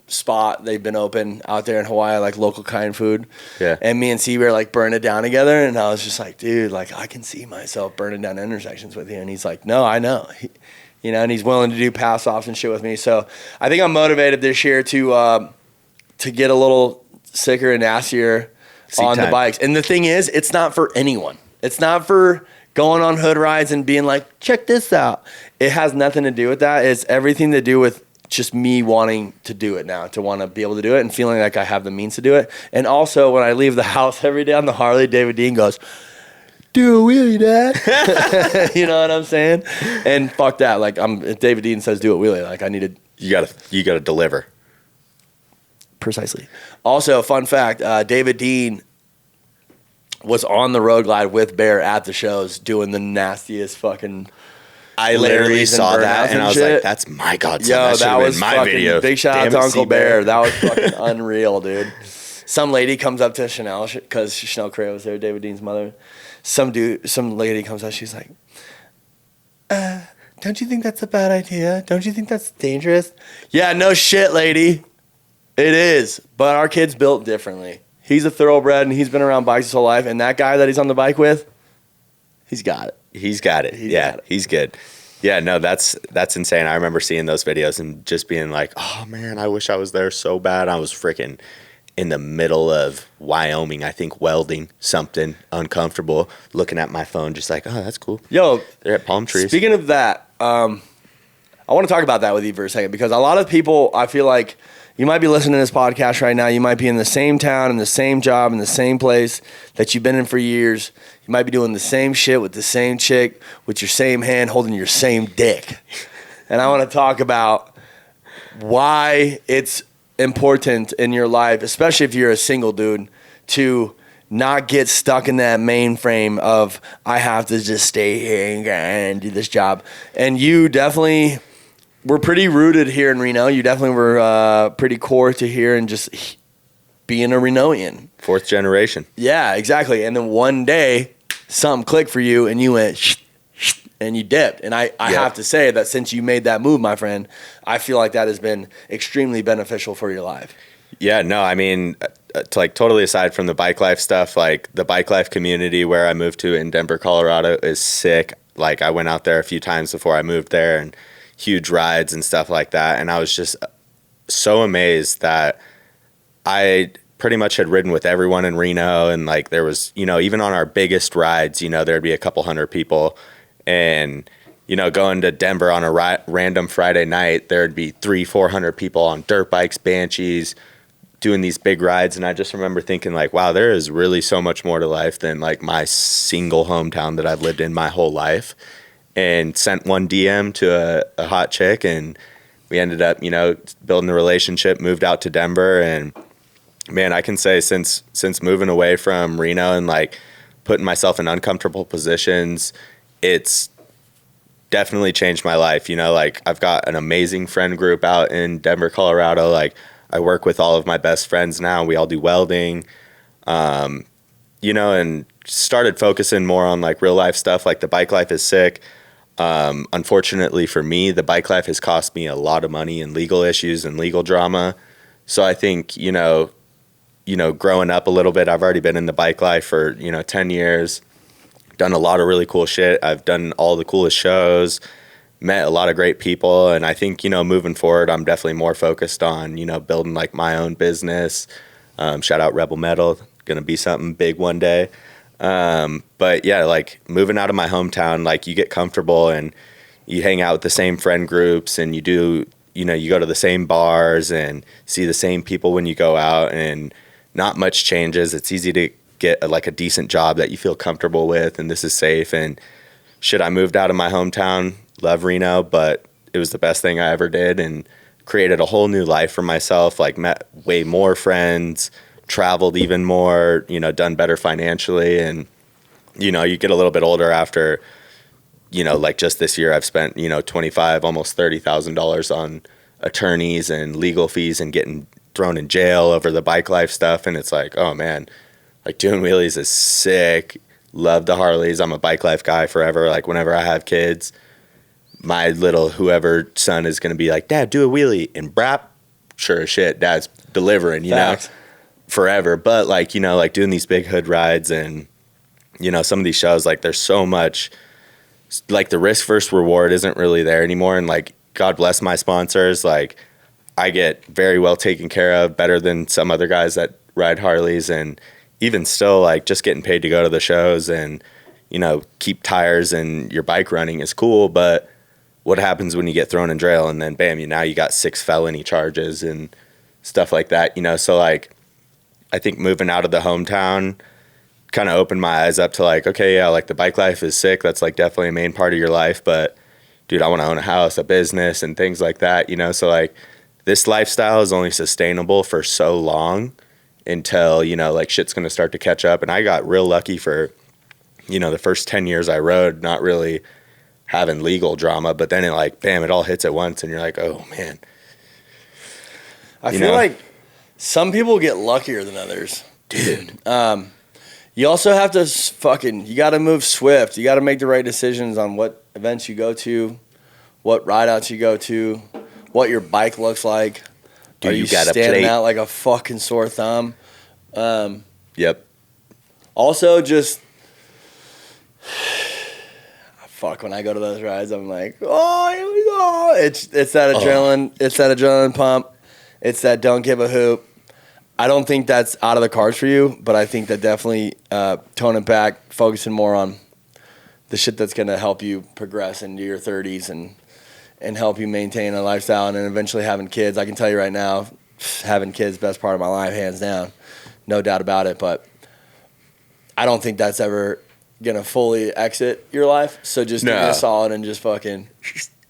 spot. They've been open out there in Hawaii, like local kind food. Yeah. And me and C-Bear like burned it down together, and I was just like, dude, like I can see myself burning down intersections with you. And he's like, no, I know. And he's willing to do pass offs and shit with me. So I think I'm motivated this year to get a little sicker and nastier on the bikes. And the thing is, it's not for anyone. It's not for going on hood rides and being like, check this out. It has nothing to do with that. It's everything to do with just me wanting to do it now, to want to be able to do it and feeling like I have the means to do it. And also, when I leave the house every day on the Harley, David Dean goes, do a wheelie, Dad. You know what I'm saying? And fuck that. Like, if David Dean says do a wheelie, like I need to. You gotta deliver. Precisely. Also, fun fact, David Dean was on the road glide with Bear at the shows doing the nastiest fucking. I literally saw that and I was like, that's my godson. Yo, that was my fucking video. Big shout out to Uncle Bear. That was fucking unreal, dude. Some lady comes up to Chanel because Chanel Correa was there, David Dean's mother. Some lady comes up, she's like, don't you think that's a bad idea? Don't you think that's dangerous? Yeah, no shit, lady. It is, but our kid's built differently. He's a thoroughbred, and he's been around bikes his whole life, and that guy that he's on the bike with, he's got it. He's got it. He's good. Yeah, no, that's insane. I remember seeing those videos and just being like, oh, man, I wish I was there so bad. I was freaking in the middle of Wyoming, I think, welding something uncomfortable, looking at my phone just like, oh, that's cool. Yo, they're at palm trees. Speaking of that, I want to talk about that with you for a second because a lot of people, I feel like, you might be listening to this podcast right now. You might be in the same town, in the same job, in the same place that you've been in for years. You might be doing the same shit with the same chick, with your same hand, holding your same dick. And I want to talk about why it's important in your life, especially if you're a single dude, to not get stuck in that mainframe of, I have to just stay here and do this job. And you definitely... We're pretty rooted here in Reno. You definitely were pretty core to here and just being a Renoian. Fourth generation. Yeah, exactly. And then one day, something clicked for you and you went and you dipped. And I have to say that since you made that move, my friend, I feel like that has been extremely beneficial for your life. Yeah, no, I mean, like totally aside from the bike life stuff, like the bike life community where I moved to in Denver, Colorado is sick. Like I went out there a few times before I moved there and huge rides and stuff like that. And I was just so amazed that I pretty much had ridden with everyone in Reno. And like there was, you know, even on our biggest rides, you know, there'd be a couple hundred people. And, you know, going to Denver on a random Friday night, there'd be 300-400 people on dirt bikes, Banshees, doing these big rides. And I just remember thinking like, wow, there is really so much more to life than like my single hometown that I've lived in my whole life. And sent one DM to a hot chick, and we ended up, you know, building a relationship, moved out to Denver. And man, I can say since moving away from Reno and like putting myself in uncomfortable positions, it's definitely changed my life. You know, like I've got an amazing friend group out in Denver, Colorado. Like I work with all of my best friends now. We all do welding, you know, and started focusing more on like real life stuff. Like the bike life is sick. Unfortunately for me, the bike life has cost me a lot of money in legal issues and legal drama. So I think, you know, growing up a little bit, I've already been in the bike life for, you know, 10 years, done a lot of really cool shit. I've done all the coolest shows, met a lot of great people. And I think, you know, moving forward, I'm definitely more focused on, you know, building like my own business. Shout out Rebel Metal, going to be something big one day. But yeah, like moving out of my hometown, like you get comfortable and you hang out with the same friend groups and you do, you know, you go to the same bars and see the same people when you go out, and not much changes. It's easy to get like a decent job that you feel comfortable with, and this is safe. And shit, I moved out of my hometown, love Reno, but it was the best thing I ever did, and created a whole new life for myself, like met way more friends, traveled even more, you know, done better financially. And, you know, you get a little bit older after, you know, like just this year I've spent, you know, $25,000, almost $30,000 on attorneys and legal fees and getting thrown in jail over the bike life stuff. And it's like, oh man, like doing wheelies is sick. Love the Harleys. I'm a bike life guy forever. Like whenever I have kids, my little whoever son is going to be like, Dad, do a wheelie. And brap, sure as shit, Dad's delivering, you Facts. know, forever. But like, you know, like doing these big hood rides and, you know, some of these shows, like there's so much, like the risk versus reward isn't really there anymore. And like, God bless my sponsors. Like I get very well taken care of, better than some other guys that ride Harleys. And even still, like just getting paid to go to the shows and, you know, keep tires and your bike running is cool. But what happens when you get thrown in jail and then bam, now you got 6 felony charges and stuff like that, you know? So like, I think moving out of the hometown kind of opened my eyes up to like, okay, yeah, like the bike life is sick. That's like definitely a main part of your life. But dude, I want to own a house, a business, and things like that, you know? So like this lifestyle is only sustainable for so long until, you know, like shit's going to start to catch up. And I got real lucky for, you know, the first 10 years I rode, not really having legal drama, but then it like, bam, it all hits at once and you're like, oh man. I feel like some people get luckier than others. Dude. You also have to you got to move swift. You got to make the right decisions on what events you go to, what ride outs you go to, what your bike looks like. Dude, Are you got standing out like a fucking sore thumb? Yep. Also, just when I go to those rides, I'm like, oh, here we go. It's that adrenaline. It's that adrenaline pump. It's that don't give a hoop. I don't think that's out of the cards for you, but I think that definitely tone it back, focusing more on the shit that's going to help you progress into your 30s and help you maintain a lifestyle, and then eventually having kids. I can tell you right now, having kids, best part of my life, hands down. No doubt about it, but I don't think that's ever going to fully exit your life. So just give it a solid and just fucking...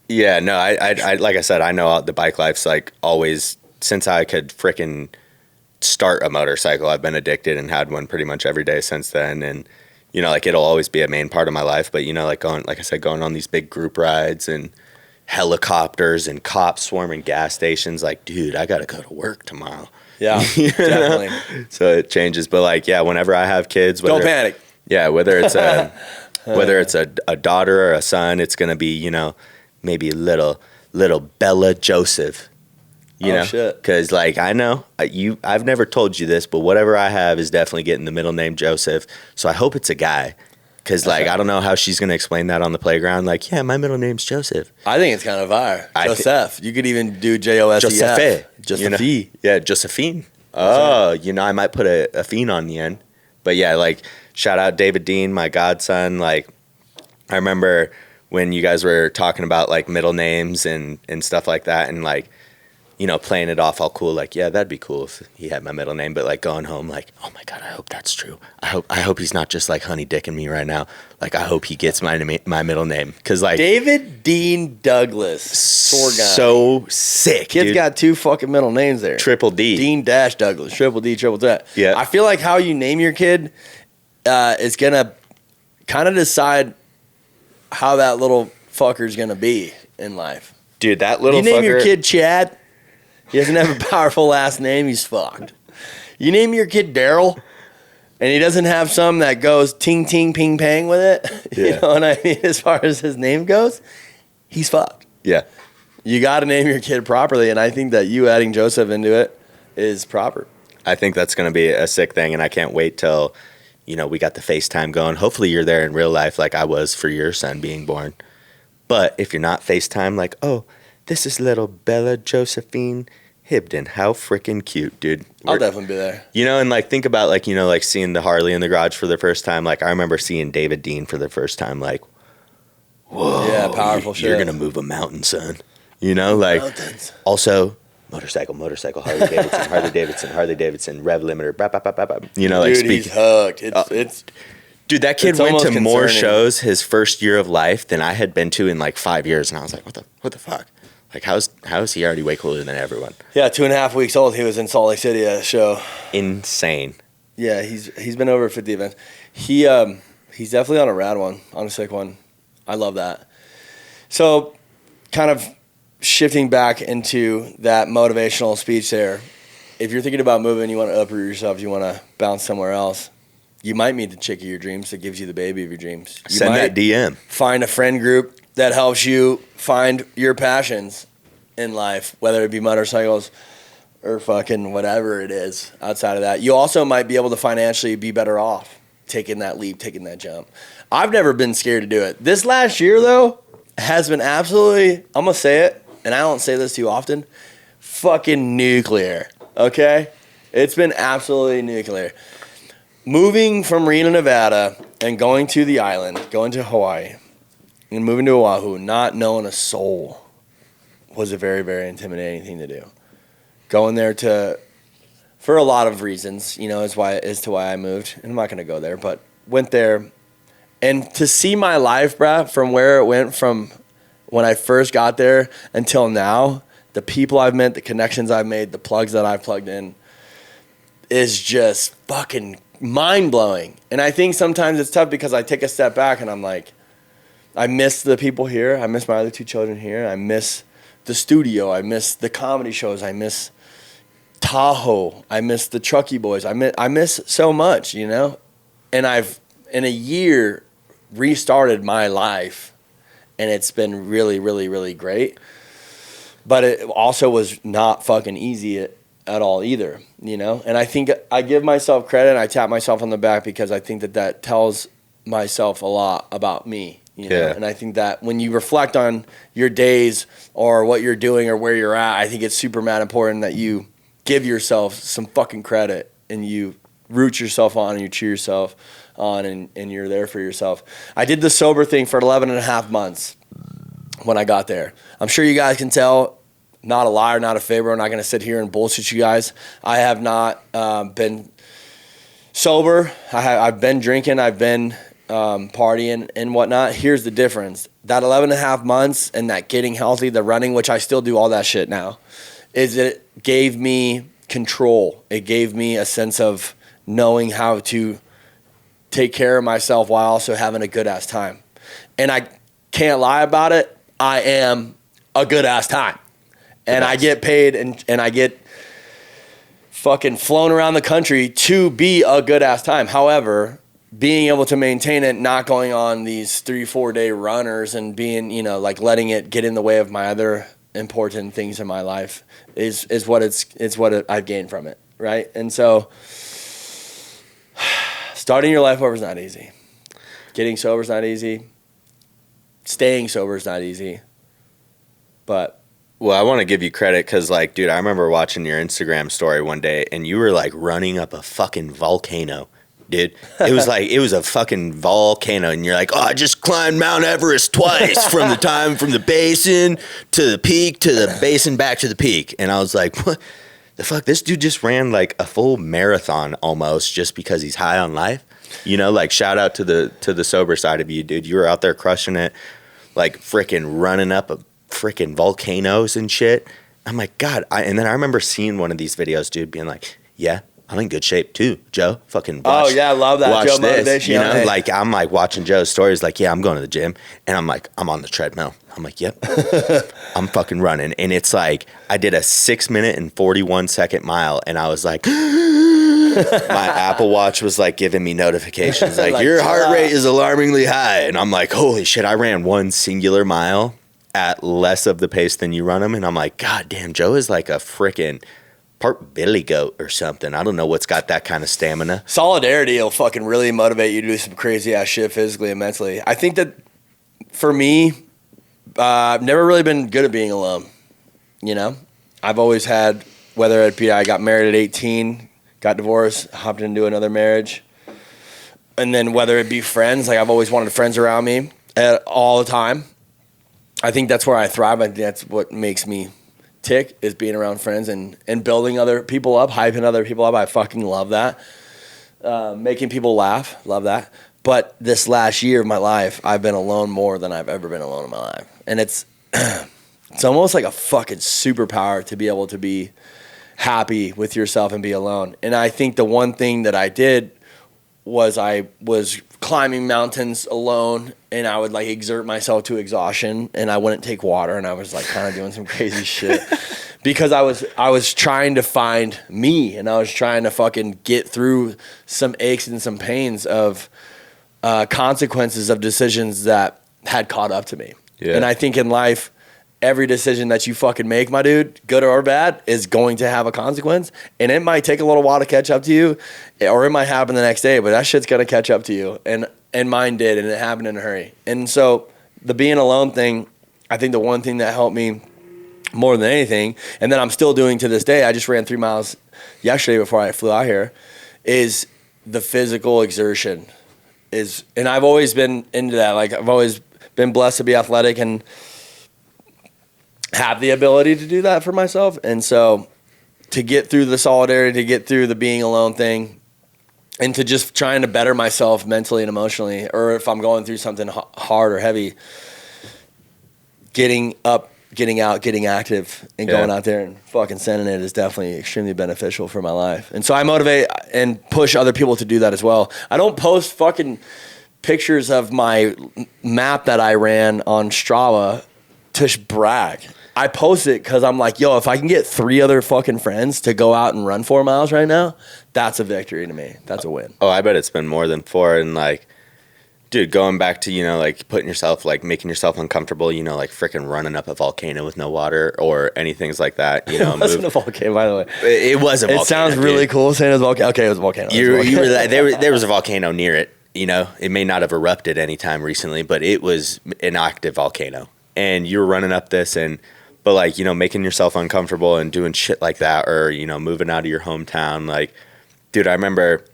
Yeah, no, I like I said, I know the bike life's like always, since I could frickin' start a motorcycle, I've been addicted and had one pretty much every day since then. And, you know, like it'll always be a main part of my life. But, you know, like going on these big group rides and helicopters and cops swarming gas stations, like, dude, I got to go to work tomorrow. Yeah, definitely. So it changes. But like, yeah, whenever I have kids, don't panic. Yeah, whether it's a daughter or a son, it's going to be, you know, maybe little Bella Joseph You know, shit. Because like I know I've never told you this, but whatever I have is definitely getting the middle name Joseph. So I hope it's a guy. Because like I don't know how she's gonna explain that on the playground. Like, yeah, my middle name's Joseph. I think it's kind of fire. Joseph. You could even do Joseph. Joseph. Yeah, Josephine. Oh, you know, I might put a fiend on the end. But yeah, like shout out David Dean, my godson. Like I remember when you guys were talking about like middle names and stuff like that, and like, you know, playing it off all cool, like, yeah, that'd be cool if he had my middle name, but like going home, like, oh my God, I hope that's true. I hope he's not just like honey dicking me right now. Like, I hope he gets my middle name. Cause like David Dean Douglas, so sick. Kid's dude. got 2 fucking middle names there. Triple D. Dean Dash Douglas, Triple D, Triple D. Yeah. I feel like how you name your kid is gonna kind of decide how that little fucker's gonna be in life. Dude, that little You name fucker. your kid Chad, he doesn't have a powerful last name, he's fucked. You name your kid Daryl, and he doesn't have some that goes ting ting ping pang with it. You Yeah. know what I mean? As far as his name goes, he's fucked. Yeah. You got to name your kid properly, and I think that you adding Joseph into it is proper. I think that's going to be a sick thing, and I can't wait till, you know, we got the FaceTime going. Hopefully you're there in real life like I was for your son being born. But if you're not FaceTime, like, oh, this is little Bella Josephine Hibden. How freaking cute, dude. I'll definitely be there. You know, and like think about like, you know, like seeing the Harley in the garage for the first time. Like I remember seeing David Dean for the first time, like, whoa. Yeah, powerful shit. You're going to move a mountain, son. You know, like Mountains. Also motorcycle, Harley Davidson, rev limiter, blah, blah, blah, blah, blah. You know, like Dude, he's hooked. It's dude, that kid it's went to almost more concerning. shows his first year of life than I had been to in like 5 years, and I was like, what the fuck? Like, how is he already way cooler than everyone? Yeah, 2.5 weeks old. He was in Salt Lake City at a show. Insane. Yeah, he's been over 50 events. He's definitely on a rad one, on a sick one. I love that. So, kind of shifting back into that motivational speech there. If you're thinking about moving, you want to uproot yourself, you want to bounce somewhere else, you might meet the chick of your dreams that gives you the baby of your dreams. You Send might that DM. find a friend group that helps you find your passions in life, whether it be motorcycles or fucking whatever it is outside of that. You also might be able to financially be better off taking that leap, taking that jump. I've never been scared to do it. This last year, though, has been absolutely, I'm going to say it, and I don't say this too often, fucking nuclear, okay? It's been absolutely nuclear. Moving from Reno, Nevada, and going to the island, going to Hawaii, and moving to Oahu, not knowing a soul, was a very, very intimidating thing to do. Going there for a lot of reasons, you know, as to why I moved. And I'm not going to go there, but went there. And to see my life, bruh, from where it went from when I first got there until now, the people I've met, the connections I've made, the plugs that I've plugged in, is just fucking mind-blowing. And I think sometimes it's tough because I take a step back and I'm like, I miss the people here. I miss my other 2 children here. I miss the studio. I miss the comedy shows. I miss Tahoe. I miss the Truckee Boys. I miss so much, you know? And I've, in a year, restarted my life. And it's been really, really, really great. But it also was not fucking easy at all either, you know? And I think I give myself credit and I tap myself on the back because I think that tells myself a lot about me. You know? Yeah. And I think that when you reflect on your days or what you're doing or where you're at, I think it's super mad important that you give yourself some fucking credit and you root yourself on and you cheer yourself on and you're there for yourself. I did the sober thing for 11 and a half months when I got there. I'm sure you guys can tell, not a liar, not a faber. I'm not going to sit here and bullshit you guys. I have not been sober. I've been drinking. I've been partying and whatnot. Here's the difference. That 11 and a half months and that getting healthy, the running, which I still do all that shit now, is it gave me control. It gave me a sense of knowing how to take care of myself while also having a good-ass time. And I can't lie about it. I am a good-ass time. And I get paid and I get fucking flown around the country to be a good-ass time. However, being able to maintain it, not going on these 3-4 day runners and being, you know, like letting it get in the way of my other important things in my life is what I've gained from it, right? And so starting your life over is not easy. Getting sober is not easy. Staying sober is not easy. But well, I want to give you credit because, like, dude, I remember watching your Instagram story one day, and you were like running up a fucking volcano, dude. It was a fucking volcano, and you're like, oh, I just climbed Mount Everest twice from the basin to the peak to the basin back to the peak, and I was like, what the fuck? This dude just ran like a full marathon almost just because he's high on life. You know, like, shout out to the sober side of you, dude. You were out there crushing it, like freaking running up a freaking volcanoes and shit. I'm like, God. And then I remember seeing one of these videos, dude, being like, yeah, I'm in good shape too, Joe. Fucking watch. Oh yeah, I love that. Watch Joe this. motivation. You know, like, I'm like watching Joe's stories, like, yeah, I'm going to the gym, and I'm like, I'm on the treadmill. I'm like, yep, I'm fucking running, and it's like I did a 6 minute and 41 second mile, and I was like. My Apple Watch was like giving me notifications like your heart rate is alarmingly high, and I'm like, holy shit, I ran one singular mile at less of the pace than you run them, and I'm like, God damn, Joe is like a freaking part billy goat or something. I don't know what's got that kind of stamina. Solidarity will fucking really motivate you to do some crazy ass shit physically and mentally. I think that for me, I've never really been good at being alone. You know, I've always had, whether it be I got married at 18, got divorced, hopped into another marriage, and then whether it be friends, like I've always wanted friends around me all the time. I think that's where I thrive. I think that's what makes me tick, is being around friends and building other people up, hyping other people up. I fucking love that. Making people laugh, love that. But this last year of my life, I've been alone more than I've ever been alone in my life. And it's it's almost like a fucking superpower to be able to be happy with yourself and be alone. And I think the one thing that I did was I was climbing mountains alone, and I would like exert myself to exhaustion, and I wouldn't take water, and I was like kind of doing some crazy shit because I was trying to find me, and I was trying to fucking get through some aches and some pains of consequences of decisions that had caught up to me. Yeah. And I think in life, every decision that you fucking make, my dude, good or bad, is going to have a consequence. And it might take a little while to catch up to you, or it might happen the next day, but that shit's going to catch up to you. And mine did, and it happened in a hurry. And so the being alone thing, I think the one thing that helped me more than anything, and that I'm still doing to this day, I just ran 3 miles yesterday before I flew out here, is the physical exertion. And I've always been into that. Like, I've always been blessed to be athletic and have the ability to do that for myself. And so to get through the solidarity, to get through the being alone thing, and to just trying to better myself mentally and emotionally, or if I'm going through something hard or heavy, getting up, getting out, getting active, and going out there and fucking sending it is definitely extremely beneficial for my life. And so I motivate and push other people to do that as well. I don't post fucking pictures of my map that I ran on Strava to brag. I post it because I'm like, yo, if I can get 3 other fucking friends to go out and run 4 miles right now, that's a victory to me. That's a win. Oh, I bet it's been more than 4. And like, dude, going back to, you know, like putting yourself, like making yourself uncomfortable, you know, like freaking running up a volcano with no water or anything like that, you know. It wasn't a volcano, by the way. It was a volcano. It sounds really cool saying it was a volcano. Okay, it was a volcano. There was a volcano near it, you know. It may not have erupted anytime recently, but it was an active volcano. And you were running up this but like, you know, making yourself uncomfortable and doing shit like that, or, you know, moving out of your hometown. Like, dude, I remember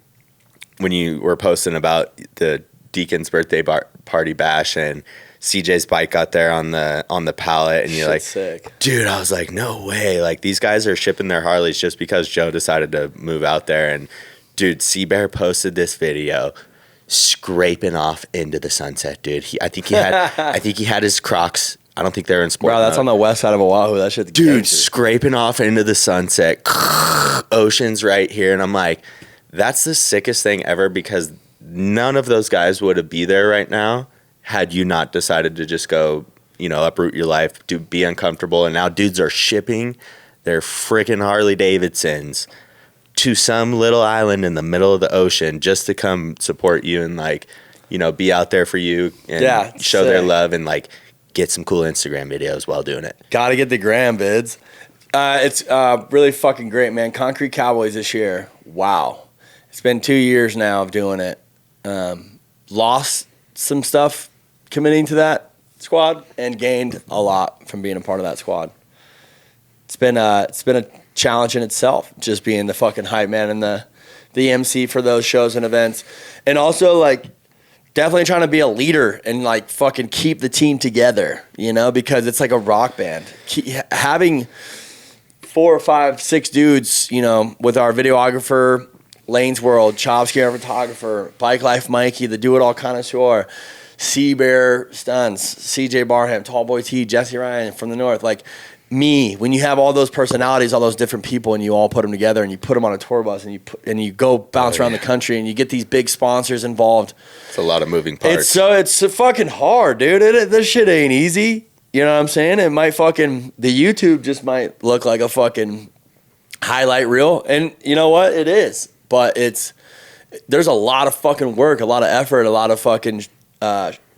when you were posting about the Deacon's birthday party bash and CJ's bike got there on the pallet, and you're like, sick. Dude, I was like, no way. Like, these guys are shipping their Harleys just because Joe decided to move out there. And dude, C-Bear posted this video scraping off into the sunset, dude. I think he had his Crocs. I don't think they're in sport. Bro, that's on the west side of Oahu. That shit's dude, scraping off into the sunset. Ocean's right here. And I'm like, that's the sickest thing ever, because none of those guys would be there right now had you not decided to just go, you know, uproot your life, be uncomfortable. And now dudes are shipping their freaking Harley-Davidsons to some little island in the middle of the ocean just to come support you and, like, you know, be out there for you and show their love and, like, get some cool Instagram videos while doing it. Gotta get the gram vids. It's really fucking great, man. Concrete Cowboys this year. Wow. It's been 2 years now of doing it. Lost some stuff committing to that squad and gained a lot from being a part of that squad. It's been a challenge in itself, just being the fucking hype man and the MC for those shows and events. And also, like, definitely trying to be a leader and, like, fucking keep the team together, you know, because it's like a rock band. Having 4 or 5, 6 dudes, you know, with our videographer, Lane's World, Chomsky, our photographer, Bike Life Mikey, the do-it-all connoisseur, Sea Bear Stunts, CJ Barham, Tall Boy T, Jesse Ryan from the North, like me. When you have all those personalities, all those different people, and you all put them together, and you put them on a tour bus, and you go bounce around the country, and you get these big sponsors involved. It's a lot of moving parts. It's fucking hard, dude. This shit ain't easy. You know what I'm saying? It might fucking, the YouTube just might look like a fucking highlight reel, and you know what? It is, but there's a lot of fucking work, a lot of effort, a lot of fucking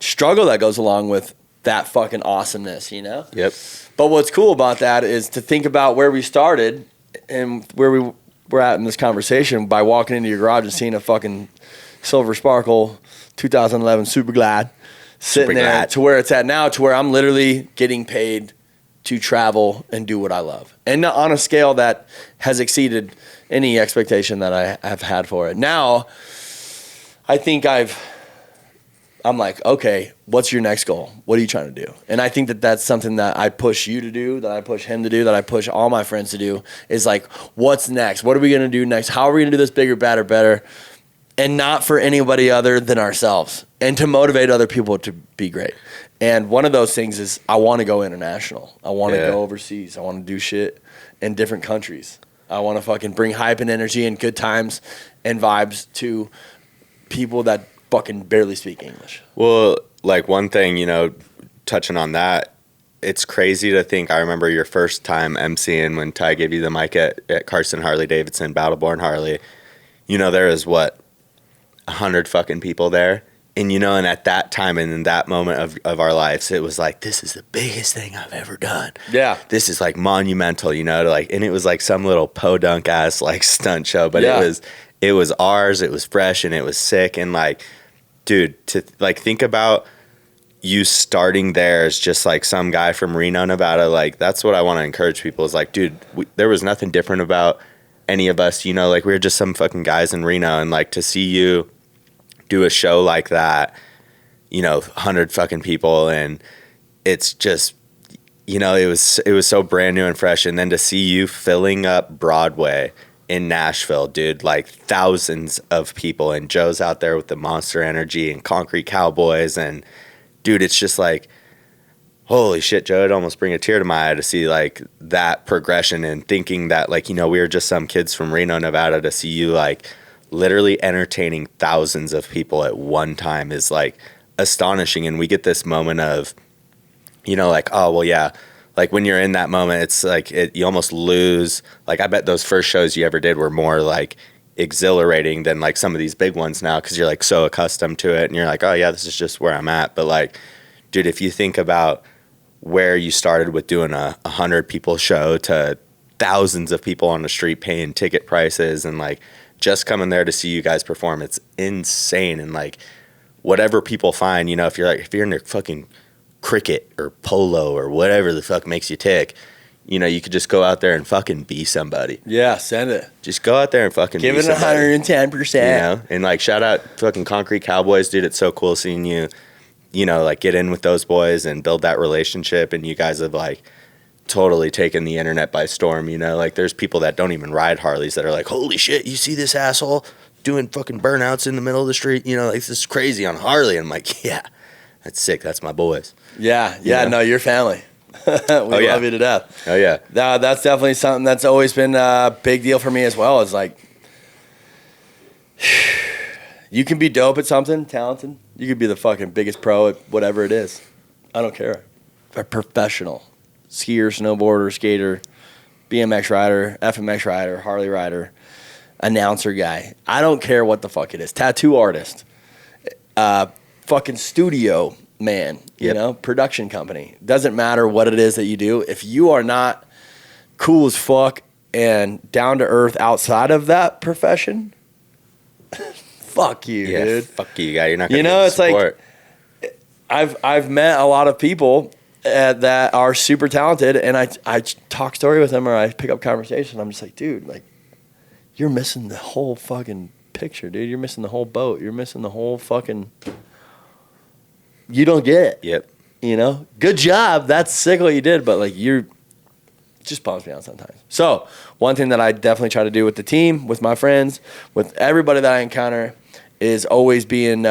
struggle that goes along with that fucking awesomeness, you know? Yep. But what's cool about that is to think about where we started and where we're at in this conversation by walking into your garage and seeing a fucking Silver Sparkle 2011 Super Glad sitting there to where it's at now, to where I'm literally getting paid to travel and do what I love. And on a scale that has exceeded any expectation that I have had for it. Now, I think I'm like, okay, what's your next goal? What are you trying to do? And I think that that's something that I push you to do, that I push him to do, that I push all my friends to do, is like, what's next? What are we going to do next? How are we going to do this bigger, better, better? And not for anybody other than ourselves, and to motivate other people to be great. And one of those things is I want to go international. I want to go overseas. I want to do shit in different countries. I want to fucking bring hype and energy and good times and vibes to people that fucking barely speak English. Well, like one thing, you know, touching on that, it's crazy to think. I remember your first time emceeing when Ty gave you the mic at Carson Harley-Davidson, Battleborn Harley. You know, there was 100 fucking people there. And, you know, and at that time and in that moment of our lives, it was like, this is the biggest thing I've ever done. Yeah. This is like monumental, you know, and it was like some little podunk ass like stunt show, but it was ours, it was fresh, and it was sick. And like, dude, to like think about you starting there as just like some guy from Reno, Nevada, like that's what I want to encourage people is like, dude, there was nothing different about any of us, you know, like we were just some fucking guys in Reno, and like to see you do a show like that, you know, 100 fucking people, and it's just, you know, it was so brand new and fresh. And then to see you filling up Broadway in Nashville, dude, like thousands of people, and Joe's out there with the Monster Energy and Concrete Cowboys, and dude, it's just like, holy shit, Joe, it'd almost bring a tear to my eye to see like that progression, and thinking that like, you know, we were just some kids from Reno, Nevada, to see you like literally entertaining thousands of people at one time is like astonishing. And we get this moment of, you know, like, oh, well, yeah, like when you're in that moment, it's like you almost lose. Like, I bet those first shows you ever did were more like exhilarating than like some of these big ones now, because you're like so accustomed to it and you're like, oh, yeah, this is just where I'm at. But like, dude, if you think about where you started with doing a 100 people show to thousands of people on the street paying ticket prices and like just coming there to see you guys perform, it's insane. And like whatever people find, you know, if you're into fucking cricket or polo or whatever the fuck makes you tick, you know, you could just go out there and fucking be somebody. Yeah, send it. Just go out there and fucking give be it 110%. You know, and like shout out fucking Concrete Cowboys, dude. It's so cool seeing you, you know, like get in with those boys and build that relationship. And you guys have like totally taken the internet by storm, you know, like there's people that don't even ride Harleys that are like, holy shit, you see this asshole doing fucking burnouts in the middle of the street, you know, like this is crazy on Harley. And I'm like, yeah, that's sick, that's my boys. Yeah, no, your family. We love you to death. Oh yeah. That's definitely something that's always been a big deal for me as well, is like, you can be dope at something, talented, you could be the fucking biggest pro at whatever it is, I don't care, a professional skier, snowboarder, skater, BMX rider, FMX rider, Harley rider, announcer guy. I don't care what the fuck it is. Tattoo artist, fucking studio man, you Yep. know, production company. Doesn't matter what it is that you do. If you are not cool as fuck and down to earth outside of that profession, fuck you, Yeah, dude. fuck you, guy. You're not gonna You know, get it's like support. I've met a lot of people that are super talented, and I talk story with them or I pick up conversation. I'm just like, dude, like you're missing the whole fucking picture, dude. You're missing the whole boat. You're missing the whole fucking. You don't get it. Yep. You know, good job. That's sick what you did, but like it just bums me out sometimes. So one thing that I definitely try to do with the team, with my friends, with everybody that I encounter, is always being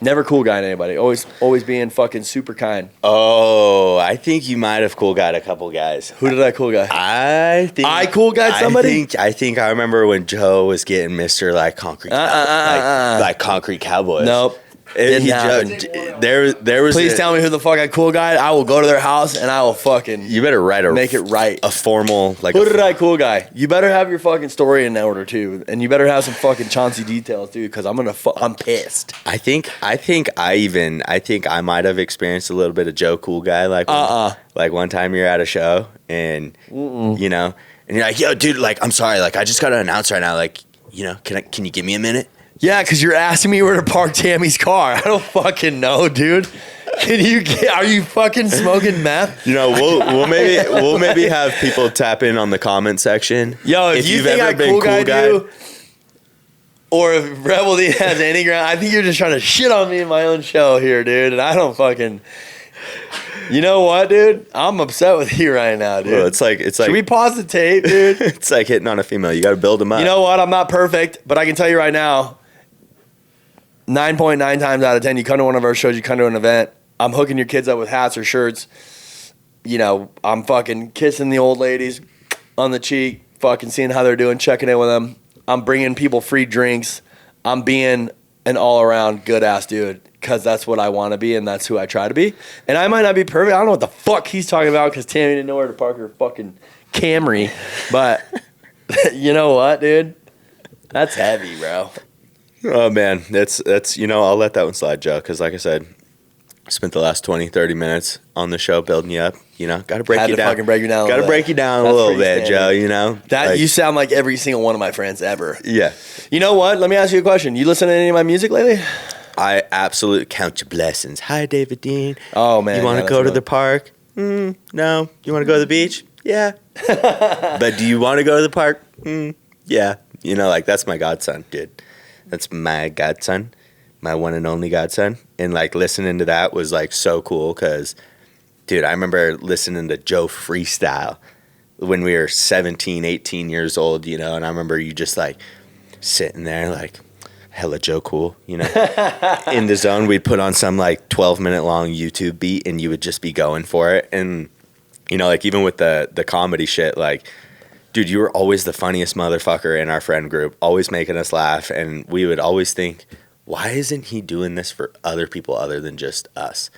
never cool guy to anybody. Always being fucking super kind. Oh, I think you might have cool guyed a couple guys. Who did I cool guy? I think I cool guyed somebody? I think I remember when Joe was getting Mr. like Concrete like Concrete Cowboys. Nope. Didn't happen. There was Please tell me who the fuck I cool guy. I will go to their house and I will fucking You better make it right. a formal like Who did I cool guy? You better have your fucking story in order too, and you better have some fucking Chauncey details, dude. Because I'm pissed. I think I might have experienced a little bit of Joe cool guy like one time you're at a show and you know and you're like, yo dude, like I'm sorry, like I just got to announce right now, like, you know, can you give me a minute? Yeah, because you're asking me where to park Tammy's car. I don't fucking know, dude. Are you fucking smoking meth? You know, we'll maybe have people tap in on the comment section. Yo, if you think I cool guy you, or if Rebel D has any ground, I think you're just trying to shit on me in my own show here, dude. And I don't fucking. You know what, dude? I'm upset with you right now, dude. Well, it's like Should we pause the tape, dude? it's like hitting on a female. You got to build them up. You know what? I'm not perfect, but I can tell you right now, 9.9 times out of 10, you come to one of our shows, you come to an event, I'm hooking your kids up with hats or shirts. You know, I'm fucking kissing the old ladies on the cheek, fucking seeing how they're doing, checking in with them. I'm bringing people free drinks. I'm being an all-around good-ass dude because that's what I want to be and that's who I try to be. And I might not be perfect. I don't know what the fuck he's talking about because Tammy didn't know where to park her fucking Camry. But you know what, dude? That's heavy, bro. Oh, man. That's you know, I'll let that one slide, Joe, because like I said, I spent the last 20, 30 minutes on the show building you up. You know, got to break you down. Fucking break you down. Got to break you down a little bit, Joe, you know? That you sound like every single one of my friends ever. Yeah. You know what? Let me ask you a question. You listen to any of my music lately? I absolutely count your blessings. Hi, David Dean. Oh, man. You want to go to the park? No. You want to go to the beach? Yeah. But do you want to go to the park? Yeah. You know, like, that's my godson, dude. That's my godson, my one and only godson. And, like, listening to that was, like, so cool because, dude, I remember listening to Joe freestyle when we were 17, 18 years old, you know, and I remember you just, like, sitting there, like, hella Joe cool, you know. In the zone, we'd put on some, like, 12-minute long YouTube beat, and you would just be going for it. And, you know, like, even with the comedy shit, like, dude, you were always the funniest motherfucker in our friend group, always making us laugh. And we would always think, why isn't he doing this for other people other than just us?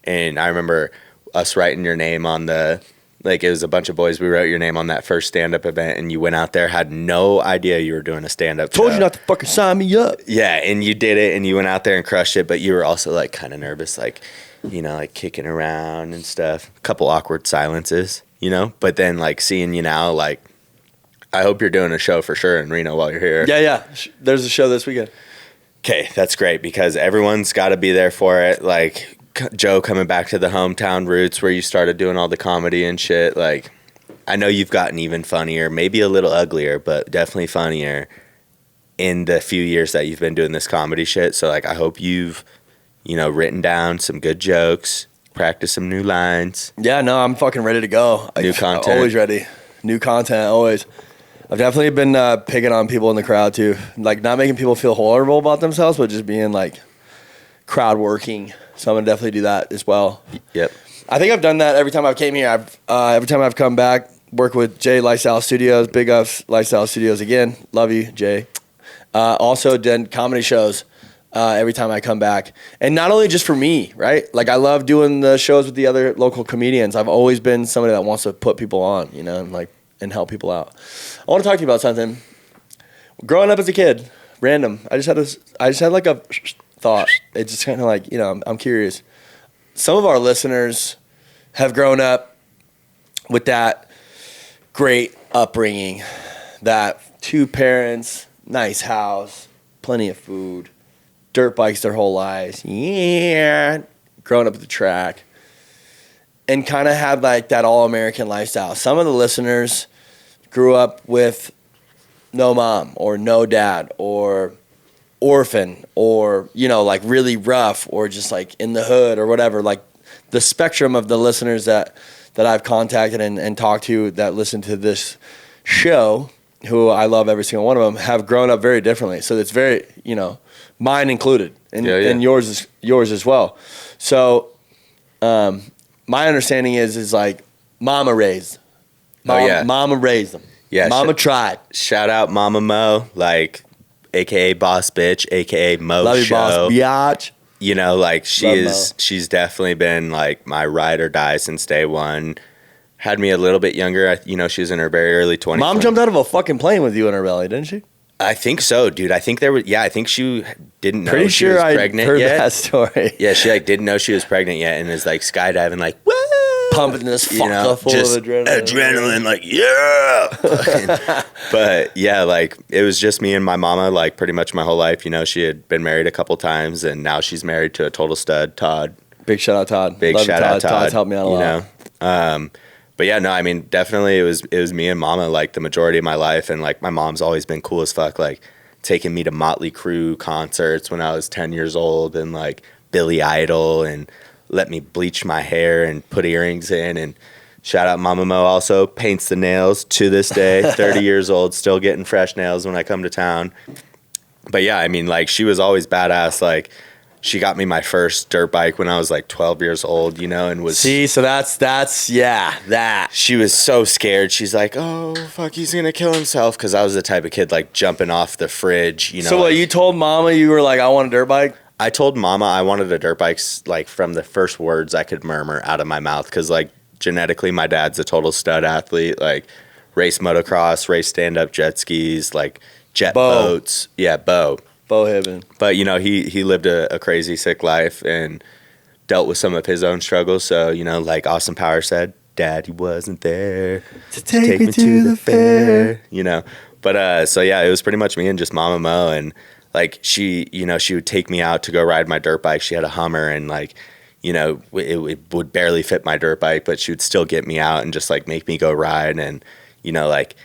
And I remember us writing your name on it was a bunch of boys. We wrote your name on that first stand-up event, and you went out there, had no idea you were doing a stand-up show. Told you not to fucking sign me up. Yeah, and you did it, and you went out there and crushed it, but you were also, like, kind of nervous, like, you know, like, kicking around and stuff. A couple awkward silences, you know? But then, like, seeing you now, like, I hope you're doing a show for sure in Reno while you're here. Yeah. There's a show this weekend. Okay, that's great because everyone's got to be there for it. Like, Joe coming back to the hometown roots where you started doing all the comedy and shit. Like, I know you've gotten even funnier, maybe a little uglier, but definitely funnier in the few years that you've been doing this comedy shit. So, like, I hope you've, you know, written down some good jokes, practiced some new lines. Yeah, no, I'm fucking ready to go. New content. Always ready. New content, always. I've definitely been picking on people in the crowd, too. Like, not making people feel horrible about themselves, but just being, like, crowd working. So I'm going to definitely do that as well. Yep. I think I've done that every time I've came here. Every time I've come back, work with Jay Lifestyle Studios. Big ups, Lifestyle Studios again. Love you, Jay. Also done comedy shows every time I come back. And not only just for me, right? Like, I love doing the shows with the other local comedians. I've always been somebody that wants to put people on, you know, and help people out. I want to talk to you about something. Growing up as a kid, random. I just had like a thought. It's just kind of like, you know, I'm curious. some of our listeners have grown up with that great upbringing, that 2 parents, nice house, plenty of food, dirt bikes their whole lives, growing up at the track, and kind of had like that all-American lifestyle. Some of the listeners grew up with no mom or no dad or orphan or, like really rough or just like in the hood or whatever. Like the spectrum of the listeners that I've contacted and talked to that listen to this show, who I love every single one of them, have grown up very differently. So it's very, mine included and yours as well. So my understanding is like mama raised. Mama raised them. Yeah, mama tried. Shout out Mama Mo, like AKA Boss Bitch, AKA Mo Love you, Show. boss biatch. Like she's definitely been like my ride or die since day one. Had me a little bit younger. She was in her very early 20s. Mom jumped out of a fucking plane with you in her belly, didn't she? I think so, dude. I think I think she didn't know Pretty she sure was I pregnant heard yet. that story. Yeah, she like didn't know she was pregnant yet and is like skydiving like, woo! Pumping this fuck full of adrenaline, like, yeah. But yeah, like it was just me and my mama, like pretty much my whole life. She had been married a couple times and now she's married to a total stud, Todd. Big shout out, Todd. Big Love shout out, Todd. Todd's helped me out a lot. But yeah, no, I mean, definitely it was me and mama like the majority of my life. And like my mom's always been cool as fuck, like taking me to Motley Crue concerts when I was 10 years old and like Billy Idol and let me bleach my hair and put earrings in. And shout out Mama Mo also paints the nails to this day, 30 years old, still getting fresh nails when I come to town. But yeah, I mean, like she was always badass. Like she got me my first dirt bike when I was like 12 years old, and was... See, so that's that. She was so scared. She's like, oh, fuck, he's going to kill himself. Because I was the type of kid like jumping off the fridge, So what, you told Mama you were like, I want a dirt bike? I told Mama I wanted a dirt bike like from the first words I could murmur out of my mouth because like genetically my dad's a total stud athlete, like race motocross, race stand-up jet skis, like jet boats. Yeah, Bo Hibben. But he lived a crazy sick life and dealt with some of his own struggles. So like Austin Powers said, Daddy wasn't there to take me to the fair. But so yeah, it was pretty much me and just Mama Mo. And like she would take me out to go ride my dirt bike. She had a Hummer and like, it would barely fit my dirt bike, but she would still get me out and just like make me go ride. And, like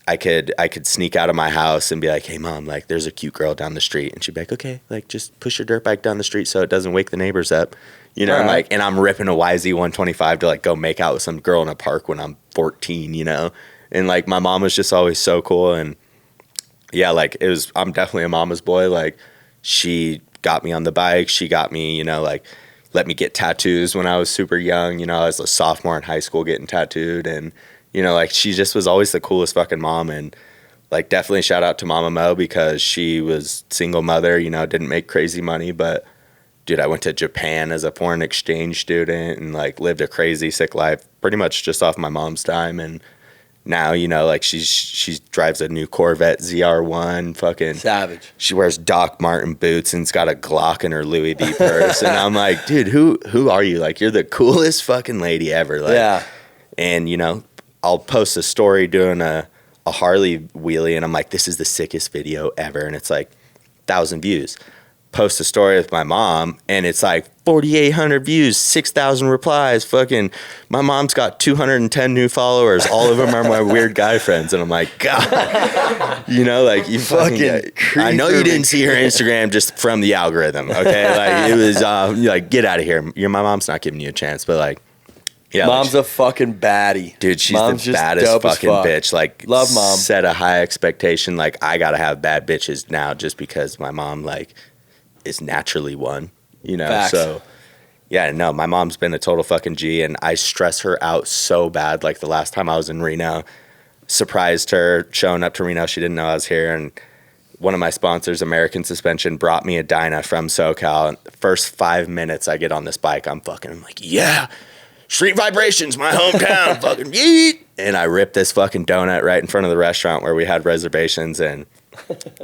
I could sneak out of my house and be like, hey mom, like there's a cute girl down the street. And she'd be like, okay, like just push your dirt bike down the street so it doesn't wake the neighbors up. I'm like, and I'm ripping a YZ 125 to like go make out with some girl in a park when I'm 14, and like my mom was just always so cool. And yeah, like I'm definitely a mama's boy. Like she got me on the bike. She got me, like let me get tattoos when I was super young. I was a sophomore in high school getting tattooed. And, like she just was always the coolest fucking mom. And like definitely shout out to Mama Mo because she was single mother, didn't make crazy money. But dude, I went to Japan as a foreign exchange student and like lived a crazy sick life pretty much just off my mom's time. And now, like she drives a new Corvette ZR1, fucking savage. She wears Doc Marten boots and's got a Glock in her Louis V purse. And I'm like, dude, who are you? Like, you're the coolest fucking lady ever. Like, yeah. And I'll post a story doing a Harley wheelie, and I'm like, this is the sickest video ever, and it's like 1,000 views. Post a story with my mom, and it's like 4,800 views, 6,000 replies. Fucking, my mom's got 210 new followers. All of them are my weird guy friends, and I'm like, God, like you fucking. I know you didn't see her Instagram just from the algorithm, okay? Like it was like, get out of here. My mom's not giving you a chance, but like, yeah, mom's a fucking baddie, dude. She's mom's the baddest fucking bitch. Like, love mom. Set a high expectation. Like, I gotta have bad bitches now just because my mom like is naturally one, Facts. So yeah, no, my mom's been a total fucking G, and I stress her out so bad. Like the last time I was in Reno, surprised her showing up to Reno. She didn't know I was here, and one of my sponsors, American Suspension, brought me a Dyna from SoCal. And the first 5 minutes I get on this bike, I'm like, yeah, Street Vibrations, my hometown, fucking yeet. And I ripped this fucking donut right in front of the restaurant where we had reservations and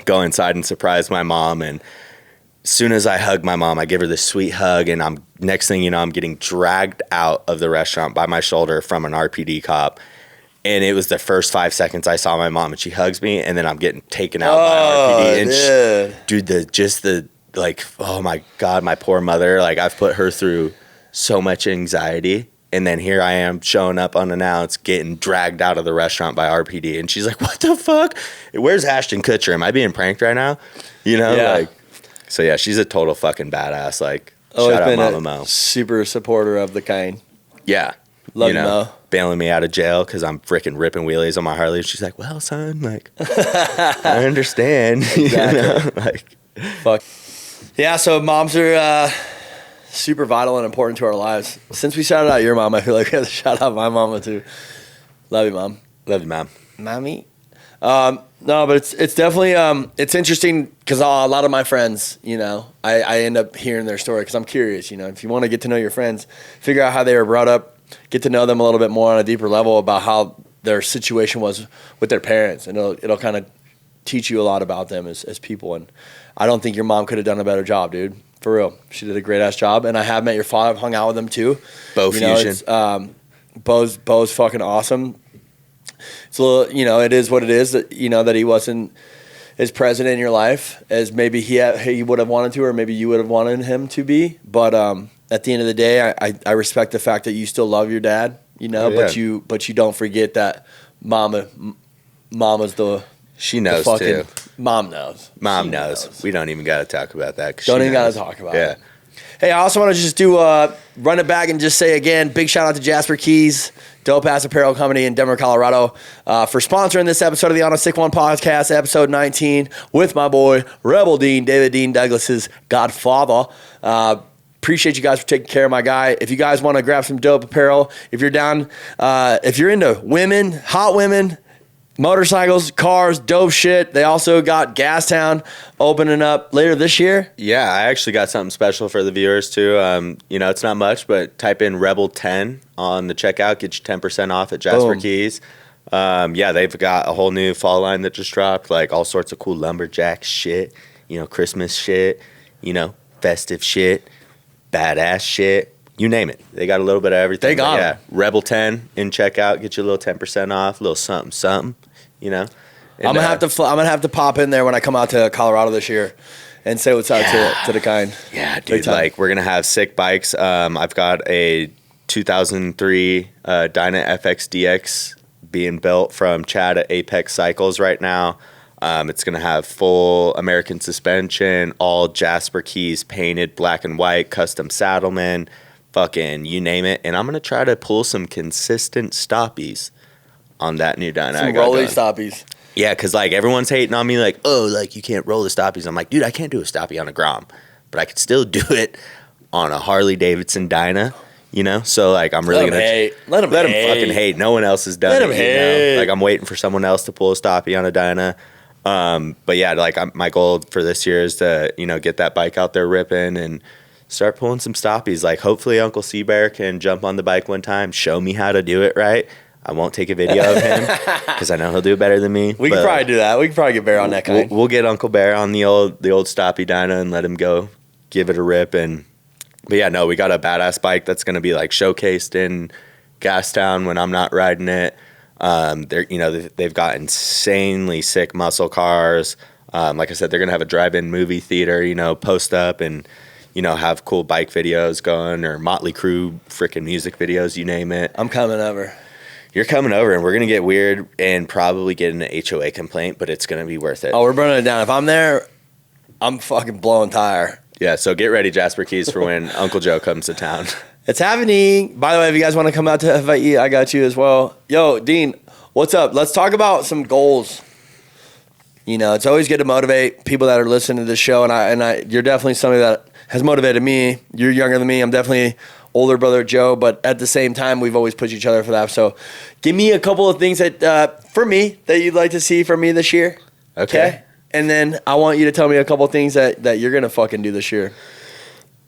go inside and surprise my mom. And as soon as I hug my mom, I give her this sweet hug, and next thing you know, I'm getting dragged out of the restaurant by my shoulder from an RPD cop. And it was the first 5 seconds I saw my mom, and she hugs me, and then I'm getting taken out by RPD. And dude, like, oh my God, my poor mother, like I've put her through so much anxiety. And then here I am showing up unannounced, getting dragged out of the restaurant by RPD. And she's like, what the fuck? Where's Ashton Kutcher? Am I being pranked right now? You know, like, so yeah, she's a total fucking badass. Like, shout out Mama Mo. Super supporter of the kind. Yeah. Love you, Mo. Bailing me out of jail because I'm freaking ripping wheelies on my Harley. She's like, well, son, like, I understand. Exactly. You know? Like, fuck. Yeah, so moms are super vital and important to our lives. Since we shouted out your mom, I feel like we have to shout out my mama too. Love you, Mom. Love you, Mom. Mommy. No, but it's definitely it's interesting because a lot of my friends, you know, I end up hearing their story because I'm curious. You know, if you want to get to know your friends, figure out how they were brought up, get to know them a little bit more on a deeper level about how their situation was with their parents, and it'll kind of teach you a lot about them as people. And I don't think your mom could have done a better job, dude. For real, she did a great ass job. And I have met your father. I've hung out with him too. Bo Fusion. Bo's fucking awesome. It's a little, you know, it is what it is. That, you know, that he wasn't as present in your life as maybe he would have wanted to, or maybe you would have wanted him to be. But at the end of the day, I respect the fact that you still love your dad. You know, but you don't forget that mama's the. She knows fucking, too. Mom knows. Mom knows. We don't even got to talk about that. Don't even got to talk about it. Hey, I also want to just run it back and just say again, big shout out to Jasper Keys, Dope Ass Apparel Company in Denver, Colorado, for sponsoring this episode of the On a Sick One podcast, episode 19, with my boy, Rebel Dean, David Dean Douglas's godfather. Appreciate you guys for taking care of my guy. If you guys want to grab some dope apparel, if you're down, if you're into women, hot women, motorcycles, cars, dope shit. They also got Gastown opening up later this year. Yeah, I actually got something special for the viewers too. You know, it's not much, but type in Rebel 10 on the checkout, get you 10% off at Jasper Keys. Yeah, they've got a whole new fall line that just dropped, like all sorts of cool lumberjack shit, you know, Christmas shit, you know, festive shit, badass shit. You name it. They got a little bit of everything. They got it. Rebel 10 in checkout, get you a little 10% off, a little something, you know. And, I'm gonna have to pop in there when I come out to Colorado this year and say what's up to the kind. Yeah, dude. Like, we're gonna have sick bikes. I've got a 2003 Dyna FXDX being built from Chad at Apex Cycles right now. It's going to have full American suspension, all Jasper Keys painted black and white, custom saddlemen, fucking you name it. And I'm going to try to pull some consistent stoppies on that new Dyna. Some rolling stoppies. Yeah, because like everyone's hating on me like, oh, like you can't roll the stoppies. I'm like, dude, I can't do a stoppie on a Grom, but I could still do it on a Harley-Davidson Dyna. You know, so like I'm really gonna let him fucking hate. No one else has done it. You know? Like I'm waiting for someone else to pull a stoppie on a Dyna. But yeah, like my goal for this year is to, you know, get that bike out there ripping and start pulling some stoppies. Like hopefully Uncle Seabear can jump on the bike one time, show me how to do it right. I won't take a video of him because I know he'll do it better than me. We can probably do that. We can probably get Bear on that kind. We'll get Uncle Bear on the old stoppie Dyna and let him go give it a rip. But yeah, no, we got a badass bike that's gonna be like showcased in Gastown when I'm not riding it. They've got insanely sick muscle cars. Like I said, they're gonna have a drive-in movie theater, you know, post up and, you know, have cool bike videos going or Motley Crue freaking music videos, you name it. I'm coming over. You're coming over, and we're gonna get weird and probably get an HOA complaint, but it's gonna be worth it. Oh, we're burning it down. If I'm there, I'm fucking blowing tire. Yeah, so get ready, Jasper Keys, for when Uncle Joe comes to town. It's happening. By the way, if you guys want to come out to FIE, I got you as well. Yo, Dean, what's up? Let's talk about some goals. You know, it's always good to motivate people that are listening to this show, and you're definitely somebody that has motivated me. You're younger than me. I'm definitely older brother Joe, but at the same time, we've always pushed each other for that. So give me a couple of things that, for me, that you'd like to see from me this year. Okay? And then I want you to tell me a couple things that you're going to fucking do this year.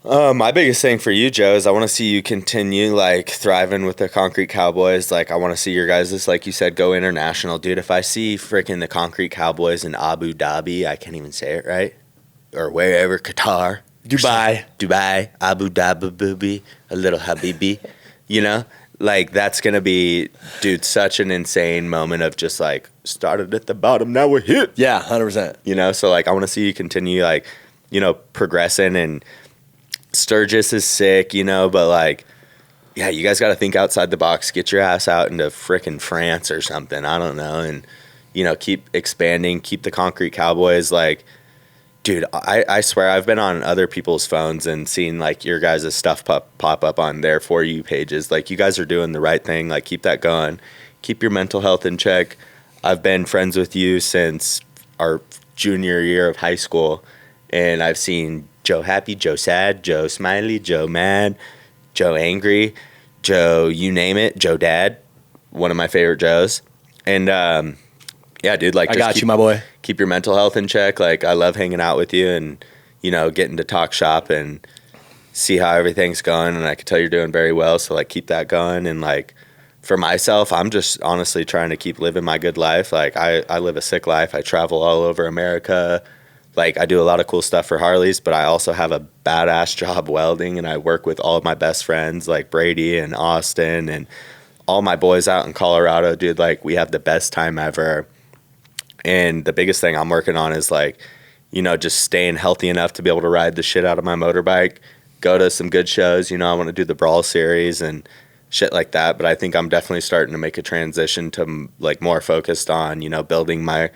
My biggest thing for you, Joe, is I want to see you continue, like, thriving with the Concrete Cowboys. Like, I want to see your guys, like you said, go international. Dude, if I see freaking the Concrete Cowboys in Abu Dhabi, I can't even say it right. or wherever, Qatar, Dubai, Abu Dhabi, a little habibi, you know, like that's gonna be, dude, such an insane moment of just like started at the bottom, now we're here. Yeah, 100%. You know, so like I want to see you continue like, you know, progressing, and Sturgis is sick, you know, but like, yeah, you guys got to think outside the box, get your ass out into frickin' France or something. I don't know. And, you know, keep expanding, keep the Concrete Cowboys. Like, dude, I swear I've been on other people's phones and seen like your guys' stuff pop up on their For You pages. Like, you guys are doing the right thing. Like, keep that going. Keep your mental health in check. I've been friends with you since our junior year of high school, and I've seen Joe happy, Joe sad, Joe smiley, Joe mad, Joe angry, Joe you name it, Joe dad, one of my favorite Joes. And yeah, dude, like, I just got you, my boy. Keep your mental health in check. Like, I love hanging out with you and, you know, getting to talk shop and see how everything's going. And I can tell you're doing very well. So, like, keep that going. And, like, for myself, I'm just honestly trying to keep living my good life. Like, I live a sick life. I travel all over America. Like, I do a lot of cool stuff for Harleys, but I also have a badass job welding, and I work with all of my best friends like Brady and Austin and all my boys out in Colorado, dude. Like, we have the best time ever. And the biggest thing I'm working on is, like, you know, just staying healthy enough to be able to ride the shit out of my motorbike, go to some good shows. You know, I want to do the Brawl Series and shit like that. But I think I'm definitely starting to make a transition to, like, more focused on, you know, building my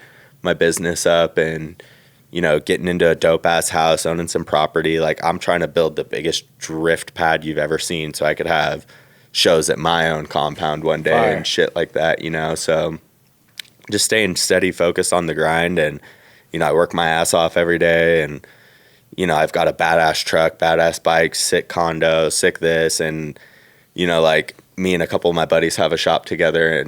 business up and, you know, getting into a dope-ass house, owning some property. Like, I'm trying to build the biggest drift pad you've ever seen so I could have shows at my own compound one day. Fire. And shit like that, you know? So just staying steady, focused on the grind. And, you know, I work my ass off every day. And, you know, I've got a badass truck, badass bike, sick condo, sick this. And, you know, like, me and a couple of my buddies have a shop together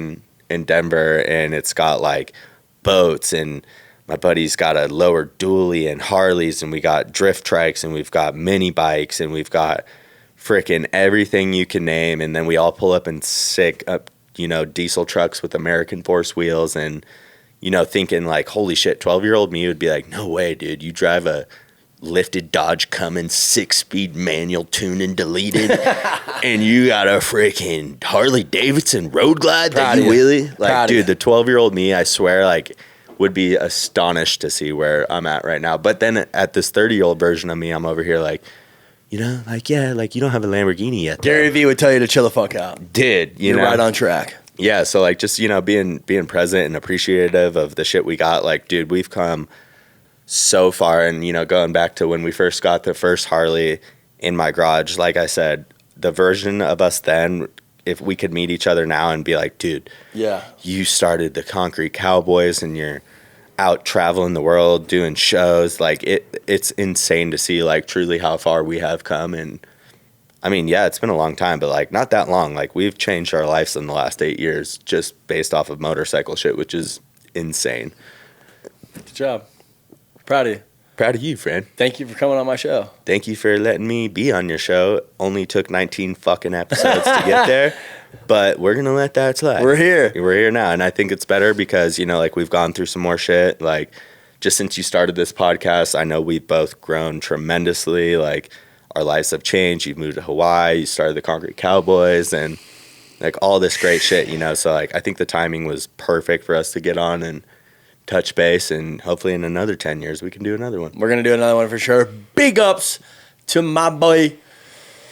in Denver, and it's got, like, boats, and my buddy's got a lower dually and Harleys, and we got drift trikes, and we've got mini bikes, and we've got frickin' everything you can name. And then we all pull up in sick up, you know, diesel trucks with American Force wheels, and, you know, thinking like, holy shit, 12-year-old me would be like, no way, dude, you drive a lifted Dodge Cummins 6-speed manual tuned and deleted and you got a freaking Harley-Davidson Road Glide that you wheelie? Like, dude, the 12-year-old me, I swear, like, would be astonished to see where I'm at right now. But then at this 30-year-old version of me, I'm over here like, you know, like, yeah, like, you don't have a Lamborghini yet, though. Gary Vee would tell you to chill the fuck out. You're right on track. Yeah, so, like, just, you know, being present and appreciative of the shit we got. Like, dude, we've come so far. And, you know, going back to when we first got the first Harley in my garage, like I said, the version of us then, if we could meet each other now and be like, dude, yeah, you started the Concrete Cowboys and you're out traveling the world doing shows, like, it's insane to see, like, truly how far we have come. And I mean, yeah, it's been a long time, but, like, not that long. Like, we've changed our lives in the last 8 years just based off of motorcycle shit, which is insane. Good job. Proud of you. Proud of you, friend. Thank you for coming on my show. Thank you for letting me be on your show. Only took 19 fucking episodes to get there, but we're going to let that slide. We're here. We're here now, and I think it's better because, you know, like, we've gone through some more shit. Like, just since you started this podcast, I know we've both grown tremendously. Like, our lives have changed. You've moved to Hawaii. You started the Concrete Cowboys and, like, all this great shit, you know? So, like, I think the timing was perfect for us to get on and touch base, and hopefully in another 10 years we can do another one. We're going to do another one for sure. Big ups to my boy,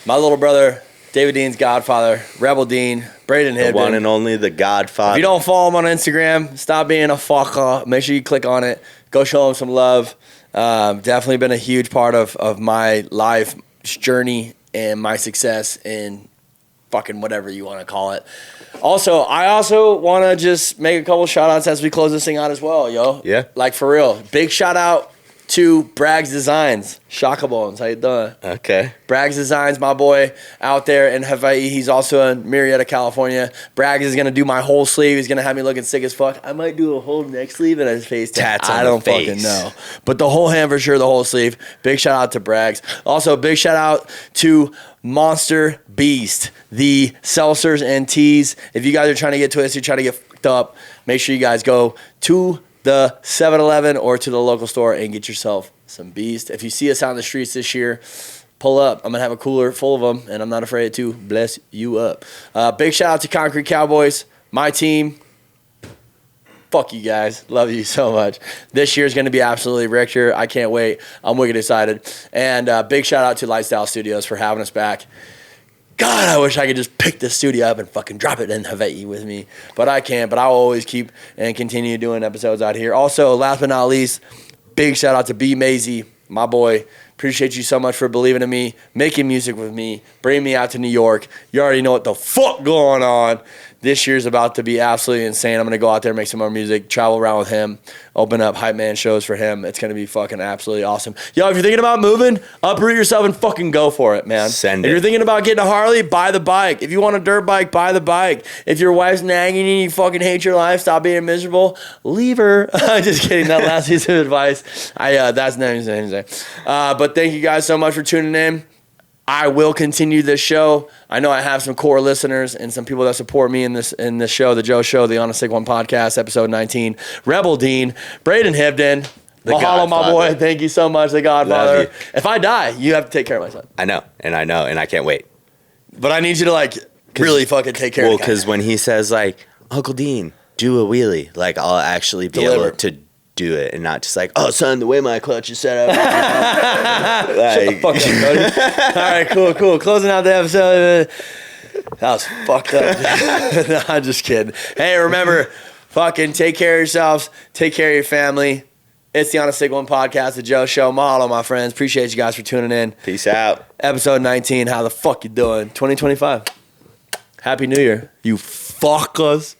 my little brother, David Dean's godfather, Rebel Dean, Braden Hibden. The one and only the godfather. If you don't follow him on Instagram, stop being a fucker. Make sure you click on it. Go show him some love. Definitely been a huge part of my life journey and my success in fucking whatever you want to call it. Also, I also want to just make a couple shout outs as we close this thing out as well, yo. Yeah. Like, for real. Big shout out to Bragg's Designs. Shaka Bones, how you doing? Okay. Bragg's Designs, my boy out there in Hawaii. He's also in Murrieta, California. Braggs is going to do my whole sleeve. He's going to have me looking sick as fuck. I might do a whole neck sleeve and a face tat. I don't fucking know. But the whole hand for sure, the whole sleeve. Big shout out to Braggs. Also, big shout out to Monster Beast, the seltzers and teas. If you guys are trying to get twisted, trying to get fucked up, make sure you guys go to the 7-Eleven or to the local store and get yourself some beast. If you see us out in the streets this year, pull up. I'm going to have a cooler full of them, and I'm not afraid to bless you up. Big shout out to Concrete Cowboys, my team. Fuck you guys. Love you so much. This year's going to be absolutely Richter. I can't wait. I'm wicked excited. And big shout out to Lightstyle Studios for having us back. God, I wish I could just pick this studio up and fucking drop it in Hawaii with me. But I can't. But I'll always keep and continue doing episodes out here. Also, last but not least, big shout out to B. Maisie, my boy. Appreciate you so much for believing in me, making music with me, bringing me out to New York. You already know what the fuck going on. This year's about to be absolutely insane. I'm going to go out there, make some more music, travel around with him, open up hype man shows for him. It's going to be fucking absolutely awesome. Yo, if you're thinking about moving, uproot yourself and fucking go for it, man. Send it. If you're thinking about getting a Harley, buy the bike. If you want a dirt bike, buy the bike. If your wife's nagging you, you fucking hate your life, stop being miserable, leave her. Just kidding. That last piece of advice. That's not anything. But thank you guys so much for tuning in. I will continue this show. I know I have some core listeners and some people that support me in this show, the Joe Show, the On a Sick One podcast, episode 19. Rebel Dean, Braden Hibden, mahalo, my boy. Thank you so much, the Godfather. If I die, you have to take care of my son. I know, and I can't wait. But I need you to like really fucking take care of the guy. Because when he says like, Uncle Dean, do a wheelie, like I'll actually be able to do it and not just like, oh son, the way my clutch is set up. Shut the fuck up, Cody. All right, cool. Closing out the episode. That was fucked up. No, I'm just kidding. Hey, remember, fucking take care of yourselves. Take care of your family. It's the On a Sick One podcast, the Joe Show. Mahalo, my friends. Appreciate you guys for tuning in. Peace out. Episode 19. How the fuck you doing? 2025. Happy New Year. You fuckers.